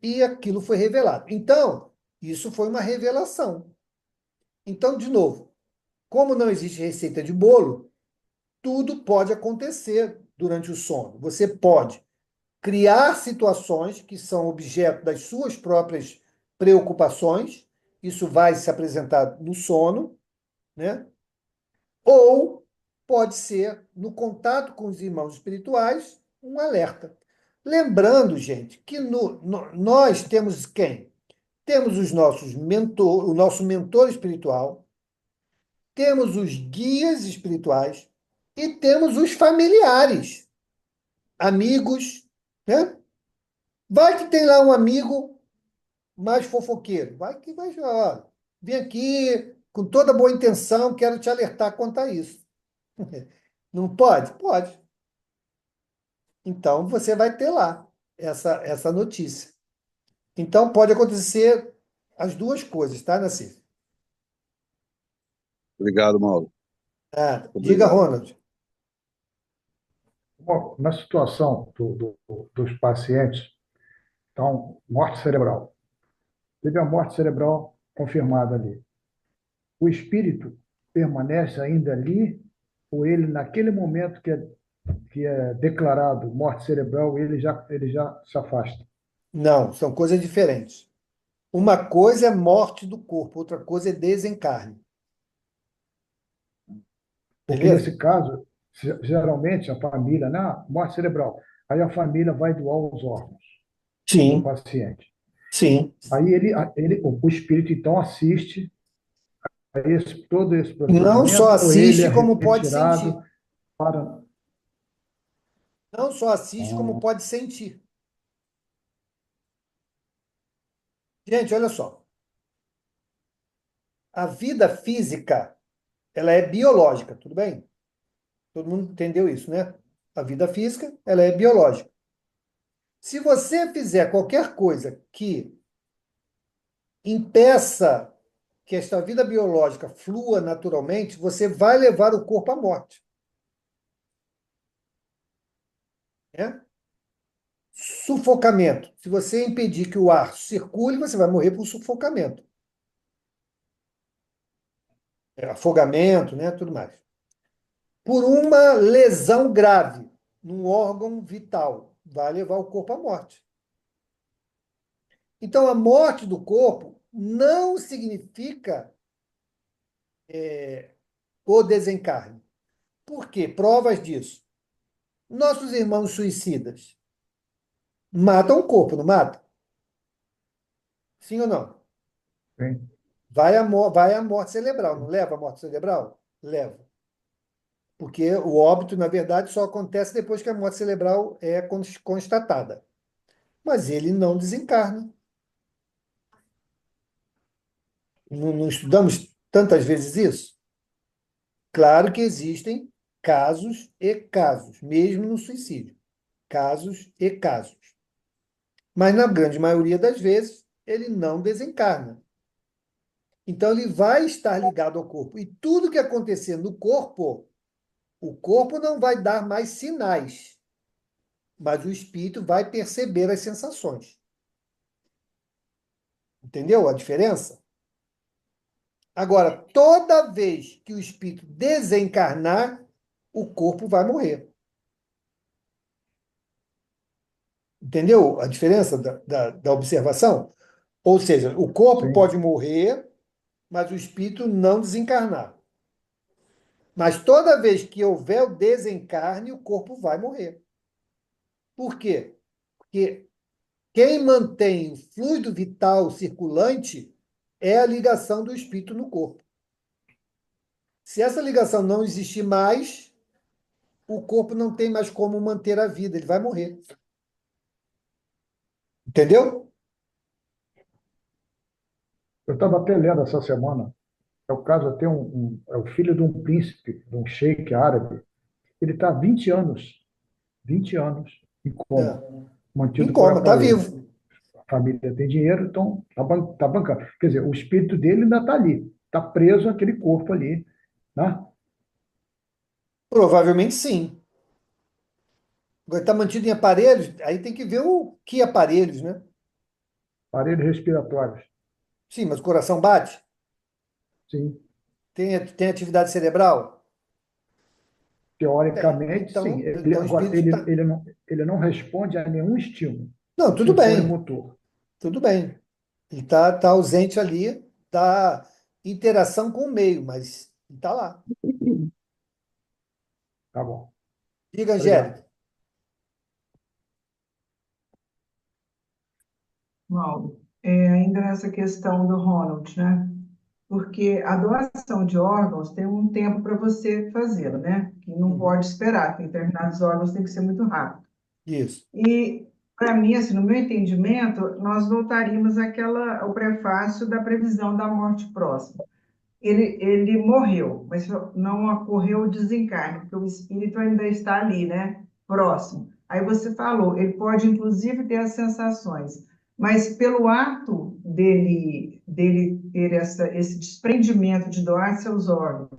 S1: e aquilo foi revelado. Então, isso foi uma revelação. Então, de novo, como não existe receita de bolo, tudo pode acontecer durante o sono. Você pode criar situações que são objeto das suas próprias preocupações, isso vai se apresentar no sono, né? Ou pode ser, no contato com os irmãos espirituais, um alerta. Lembrando, gente, que nós temos quem? Temos o nosso mentor espiritual, temos os guias espirituais e temos os familiares, amigos, né? Vai que tem lá um amigo mais fofoqueiro, vai que vai, ó, vem aqui com toda boa intenção, quero te alertar quanto a isso. Não pode? Pode. Então você vai ter lá essa notícia. Então pode acontecer as duas coisas, tá, Nassif?
S10: Obrigado, Mauro.
S1: Diga,
S10: Obrigado.
S1: Ronald.
S6: Bom, na situação dos pacientes, então, morte cerebral. Teve a morte cerebral confirmada ali. O espírito permanece ainda ali, ou ele, naquele momento que é declarado morte cerebral, ele já se afasta?
S1: Não, são coisas diferentes. Uma coisa é morte do corpo, outra coisa é desencarne.
S6: Porque
S1: Beleza?
S6: nesse caso, geralmente a família, morte cerebral, aí a família vai doar os órgãos do
S1: Sim,
S6: paciente.
S1: sim.
S6: Aí o espírito então assiste a todo esse
S1: Não só
S6: procedimento, ou ele
S1: assiste,
S6: é
S1: como pode
S6: retirado
S1: sentir.
S6: para.
S1: Não só assiste, como
S6: Ah,
S1: pode sentir. Gente, olha só. A vida física, ela é biológica, tudo bem? Todo mundo entendeu isso, né? A vida física, ela é biológica. Se você fizer qualquer coisa que impeça que esta vida biológica flua naturalmente, você vai levar o corpo à morte, né? Sufocamento. Se você impedir que o ar circule, você vai morrer por sufocamento. Afogamento, né? Tudo mais. Por uma lesão grave num órgão vital, vai levar o corpo à morte. Então, a morte do corpo não significa o desencarne. Por quê? Provas disso. Nossos irmãos suicidas matam o corpo, não matam? Sim ou não?
S6: sim.
S1: Vai a morte cerebral, não leva a morte cerebral? Leva. Porque o óbito, na verdade, só acontece depois que a morte cerebral é constatada. Mas ele não desencarna. Não estudamos tantas vezes isso? Claro que existem casos e casos, mesmo no suicídio. Casos e casos. Mas, na grande maioria das vezes, ele não desencarna. Então, ele vai estar ligado ao corpo. E tudo que acontecer no corpo, o corpo não vai dar mais sinais, mas o espírito vai perceber as sensações. Entendeu a diferença? Agora, toda vez que o espírito desencarnar, o corpo vai morrer. Entendeu a diferença da observação? Ou seja, o corpo
S6: Sim.
S1: pode morrer, mas o espírito não desencarnar. Mas toda vez que houver o desencarne, o corpo vai morrer. Por quê? Porque quem mantém o fluido vital circulante é a ligação do espírito no corpo. Se essa ligação não existir mais, o corpo não tem mais como manter a vida, ele vai morrer. Entendeu?
S6: Eu estava até lendo essa semana, é o caso até é o filho de um príncipe, de um sheik árabe. Ele está há 20 anos em coma,
S1: É. Em
S6: mantido por
S1: coma, está
S6: aparelho.
S1: vivo.
S6: A família tem dinheiro, então está bancando. Quer dizer, o espírito dele ainda está ali, está preso àquele corpo ali, né?
S1: Provavelmente sim. Agora está mantido em aparelhos, aí tem que ver o que aparelhos, né?
S6: Aparelhos respiratórios,
S1: Sim, mas o coração bate?
S6: sim.
S1: Tem atividade cerebral? Tem.
S6: Teoricamente, sim.
S1: Então o
S6: Agora,
S1: espírito está.
S6: ele não responde a nenhum estímulo
S1: Não, tudo bem,
S6: sensoriimotor.
S1: tudo bem. Ele está ausente ali da interação com o meio, mas está lá.
S6: Tá bom.
S1: Diga,
S6: Obrigado.
S1: Angélica.
S8: Mauro, ainda nessa questão do Ronald, né? Porque a doação de órgãos tem um tempo para você fazê-la, né? Que não
S1: Uhum.
S8: pode esperar, tem determinados órgãos tem que ser muito rápido.
S1: Isso.
S8: E, para mim, assim, no meu entendimento, nós voltaríamos ao prefácio da previsão da morte próxima. Ele morreu, mas não ocorreu o desencarne, porque o espírito ainda está ali, né? Próximo. Aí você falou, ele pode inclusive ter as sensações, mas pelo ato dele ter esse desprendimento de doar seus órgãos,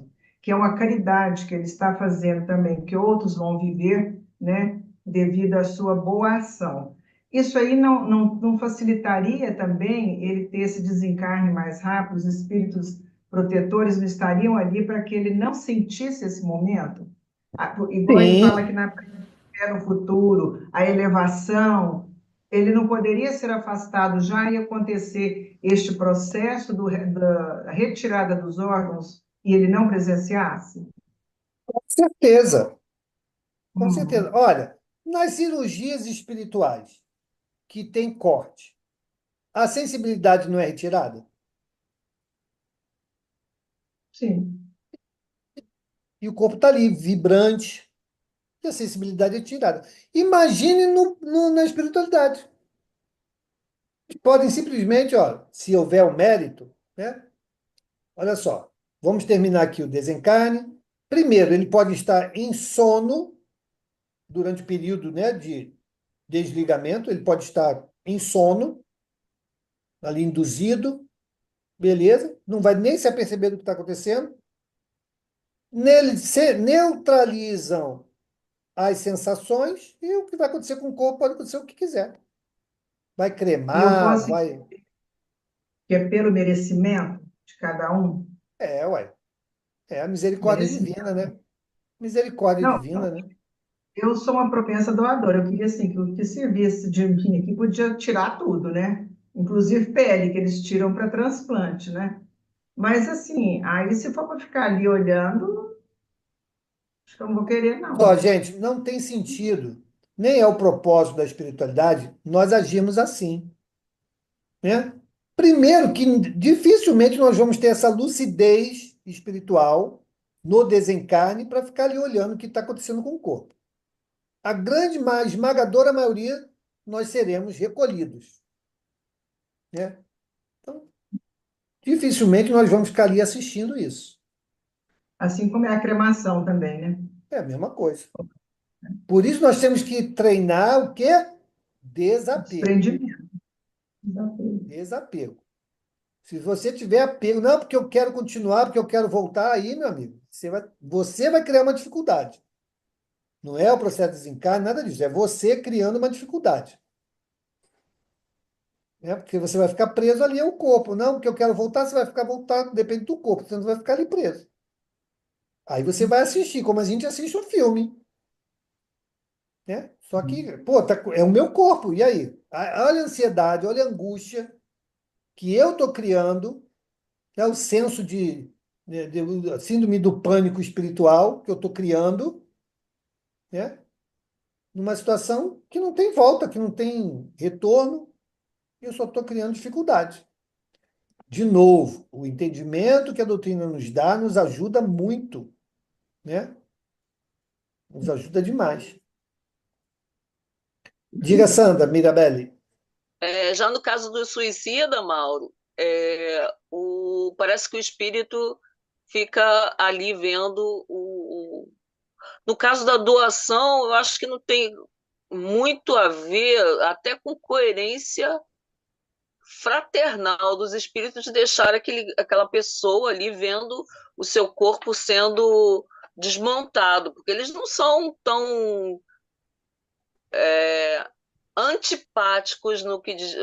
S8: que é uma caridade que ele está fazendo também, que outros vão viver, né? Devido à sua boa ação. Isso aí não facilitaria também ele ter esse desencarne mais rápido, os espíritos protetores não estariam ali para que ele não sentisse esse momento? Igual ele fala que
S1: Sim,
S8: no futuro, a elevação, ele não poderia ser afastado já e acontecer este processo da retirada dos órgãos e ele não presenciasse?
S1: com certeza. Com certeza.
S8: Uhum.
S1: Olha, nas cirurgias espirituais que tem corte, a sensibilidade não é retirada?
S8: Sim.
S1: E o corpo está ali, vibrante, e a sensibilidade é tirada. Imagine na espiritualidade. Podem simplesmente, ó, se houver o mérito, né? Olha só, vamos terminar aqui o desencarne. Primeiro, ele pode estar em sono durante o período, né, de desligamento, ele pode estar em sono, ali induzido, beleza? Não vai nem se aperceber do que está acontecendo. Nele se neutralizam as sensações e o que vai acontecer com o corpo pode acontecer o que quiser. Vai
S8: E eu
S1: cremar,
S8: posso
S1: vai.
S8: que é pelo merecimento de cada um,
S1: Ué. É a misericórdia divina,
S8: merecimento.
S1: né? Misericórdia
S8: Não,
S1: divina, né?
S8: eu sou uma propensa doadora. Eu queria, assim, que o que serviço de mim aqui podia tirar tudo, né? Inclusive pele, que eles tiram para transplante, né? Mas, assim, aí se for para ficar ali olhando, acho que eu não vou querer,
S1: Ó,
S8: não.
S1: gente, não tem sentido, nem é o propósito da espiritualidade nós agirmos assim, né? Primeiro que dificilmente nós vamos ter essa lucidez espiritual no desencarne para ficar ali olhando o que está acontecendo com o corpo. A grande, esmagadora maioria, nós seremos recolhidos, né? Então, dificilmente nós vamos ficar ali assistindo isso.
S8: Assim como é a cremação também, né?
S1: É a mesma coisa. Por isso nós temos que treinar o quê? Desapego.
S8: Desprendimento. Desapego.
S1: Desapego. Se você tiver apego, não, porque eu quero continuar, porque eu quero voltar, aí, meu amigo, você vai criar uma dificuldade. Não é o processo de desencarne, nada disso. É você criando uma dificuldade. Né? Porque você vai ficar preso ali ao corpo. Não, porque eu quero voltar, você vai ficar voltado, depende do corpo, você não vai ficar ali preso. Aí você vai assistir, como a gente assiste um filme. Né? Só que, pô, é o meu corpo, e aí? Olha a ansiedade, olha a angústia que eu estou criando, é o senso de né, a síndrome do pânico espiritual que eu estou criando, né, numa situação que não tem volta, que não tem retorno, e eu só estou criando dificuldade. De novo, o entendimento que a doutrina nos dá nos ajuda muito, né? Nos ajuda demais. Diga, Sandra, Mirabelli.
S3: Já no caso do suicida, Mauro, parece que o espírito fica ali vendo No caso da doação, eu acho que não tem muito a ver até com coerência fraternal dos espíritos de deixar aquela pessoa ali vendo o seu corpo sendo desmontado, porque eles não são tão antipáticos no que diz,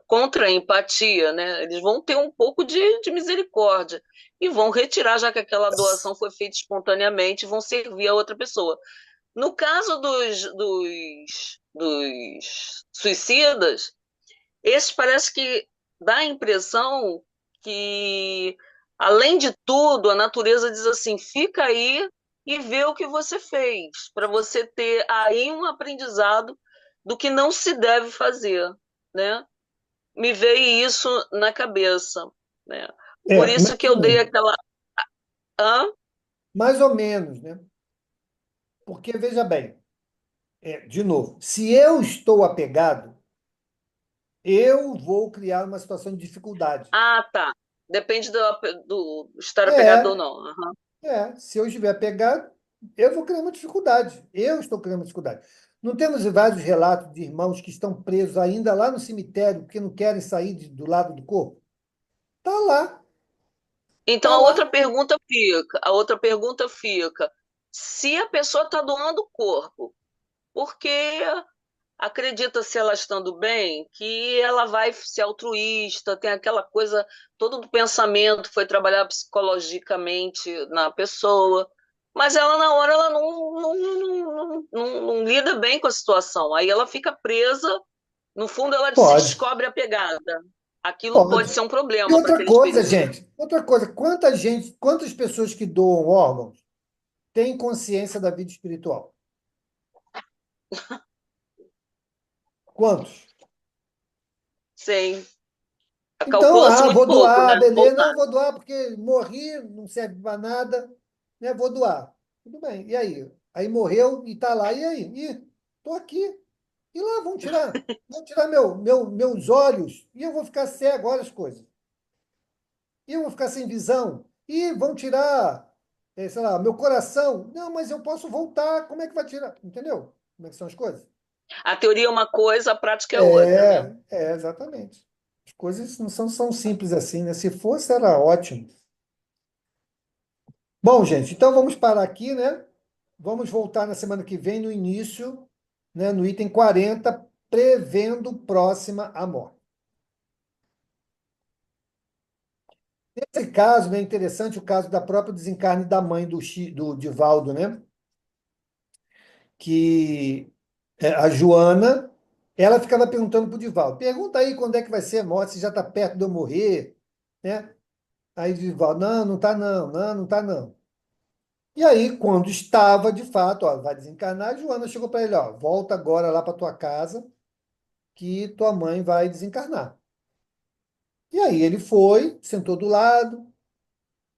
S3: contra a empatia, né? Eles vão ter um pouco de misericórdia e vão retirar, já que aquela doação foi feita espontaneamente, vão servir a outra pessoa. No caso dos suicidas, esses parece que dá a impressão que, além de tudo, a natureza diz assim: fica aí e vê o que você fez, para você ter aí um aprendizado do que não se deve fazer, né? Me veio isso na cabeça, né? Por
S1: Mais
S3: isso que
S1: ou
S3: eu dei
S1: menos.
S3: aquela. Hã?
S1: Mais ou menos, né? Porque, veja bem, de novo, se eu estou apegado, eu vou criar uma situação de dificuldade.
S3: Ah, tá. Depende do estar apegado ou
S1: É,
S3: não. Aham.
S1: se eu estiver apegado, eu vou criar uma dificuldade. Eu estou criando uma dificuldade. Não temos vários relatos de irmãos que estão presos ainda lá no cemitério porque não querem sair do lado do corpo? Tá lá,
S3: Então
S1: tá lá.
S3: a outra pergunta fica, se a pessoa está doando o corpo, porque acredita-se ela estando bem, que ela vai ser altruísta, tem aquela coisa, todo do pensamento foi trabalhar psicologicamente na pessoa, mas ela na hora ela não lida bem com a situação, aí ela fica presa, no fundo ela se
S1: Pode,
S3: descobre apegada. Aquilo pode
S1: pode.
S3: ser um
S1: E
S3: problema para
S1: outra
S3: aquele
S1: coisa,
S3: espírito.
S1: gente, outra coisa, quantas pessoas que doam órgãos têm consciência da vida espiritual? Quantos?
S3: Sim.
S1: Então,
S3: Calcula-se muito
S1: vou
S3: pouco,
S1: doar,
S3: né?
S1: beleza.
S3: Ou
S1: Não,
S3: nada.
S1: vou doar porque morri, não serve para nada, né? Vou doar. Tudo bem. E aí? Aí morreu e está lá. E aí? Estou aqui. E lá vão tirar. Vão tirar meus olhos e eu vou ficar cego, olha as coisas. E eu vou ficar sem visão. E vão tirar, sei lá, meu coração. Não, mas eu posso voltar. Como é que vai tirar? Entendeu? Como é que são as coisas?
S3: A teoria é uma coisa, a prática é outra, né?
S1: Exatamente. As coisas não são simples assim, né? Se fosse, era ótimo. Bom, gente, então vamos parar aqui, né? Vamos voltar na semana que vem, no início, né, no item 40, prevendo próxima à morte. Nesse caso, né, é interessante o caso da própria desencarne da mãe do Divaldo, né? Que a Joana, ela ficava perguntando para o Divaldo, pergunta aí quando é que vai ser a morte, se já está perto de eu morrer, né? Aí o Divaldo, não, não está não, não, não está não. E aí, quando estava, de fato, ó, vai desencarnar, a Joana chegou para ele, ó, volta agora lá para tua casa, que tua mãe vai desencarnar. E aí ele foi, sentou do lado.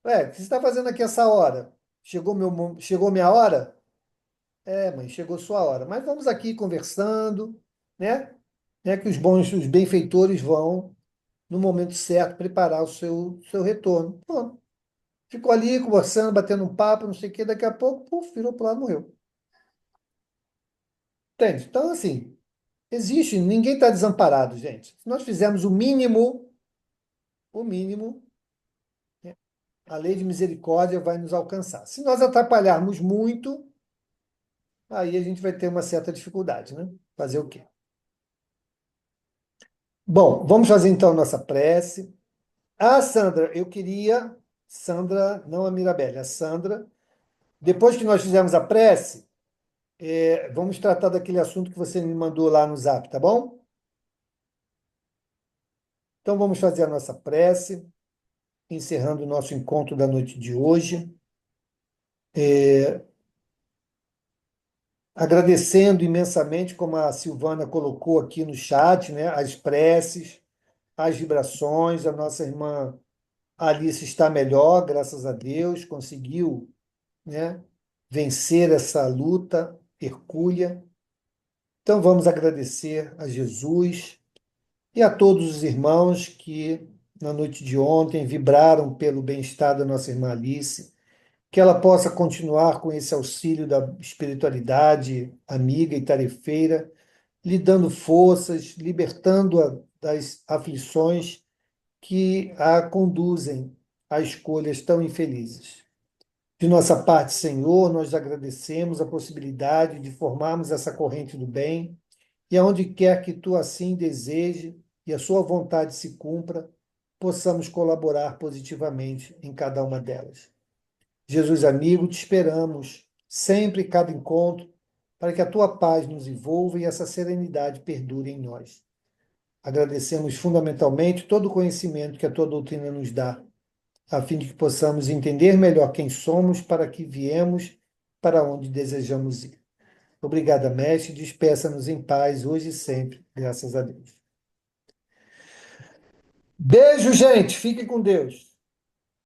S1: O que você está fazendo aqui essa hora? Chegou minha hora? Mãe, chegou sua hora. Mas vamos aqui conversando, né? Que os benfeitores vão, no momento certo, preparar o seu retorno. Pronto. Ficou ali conversando, batendo um papo, não sei o quê. Daqui a pouco, puf, virou para o lado e morreu. Entende? Então, assim, ninguém está desamparado, gente. Se nós fizermos o mínimo, né, a lei de misericórdia vai nos alcançar. Se nós atrapalharmos muito, aí a gente vai ter uma certa dificuldade, né? Fazer o quê? Bom, vamos fazer então nossa prece. Sandra, Sandra, não a Mirabelle, a Sandra, depois que nós fizermos a prece, vamos tratar daquele assunto que você me mandou lá no Zap, tá bom? Então vamos fazer a nossa prece. encerrando o nosso encontro da noite de hoje, agradecendo imensamente, como a Silvana colocou aqui no chat, né, as preces, as vibrações. A nossa irmã Alice está melhor, graças a Deus, conseguiu, né, vencer essa luta hercúlea. Então vamos agradecer a Jesus e a todos os irmãos que, na noite de ontem, vibraram pelo bem-estar da nossa irmã Alice, que ela possa continuar com esse auxílio da espiritualidade amiga e tarefeira, lhe dando forças, libertando-a das aflições que a conduzem a escolhas tão infelizes. De nossa parte, Senhor, nós agradecemos a possibilidade de formarmos essa corrente do bem, e aonde quer que tu assim deseje e a sua vontade se cumpra, possamos colaborar positivamente em cada uma delas. Jesus amigo, te esperamos sempre em cada encontro, para que a tua paz nos envolva e essa serenidade perdure em nós. Agradecemos fundamentalmente todo o conhecimento que a tua doutrina nos dá, a fim de que possamos entender melhor quem somos, para que viemos, para onde desejamos ir. Obrigada, mestre. Despeça-nos em paz, hoje e sempre, graças a Deus. Beijo, gente. Fiquem com Deus.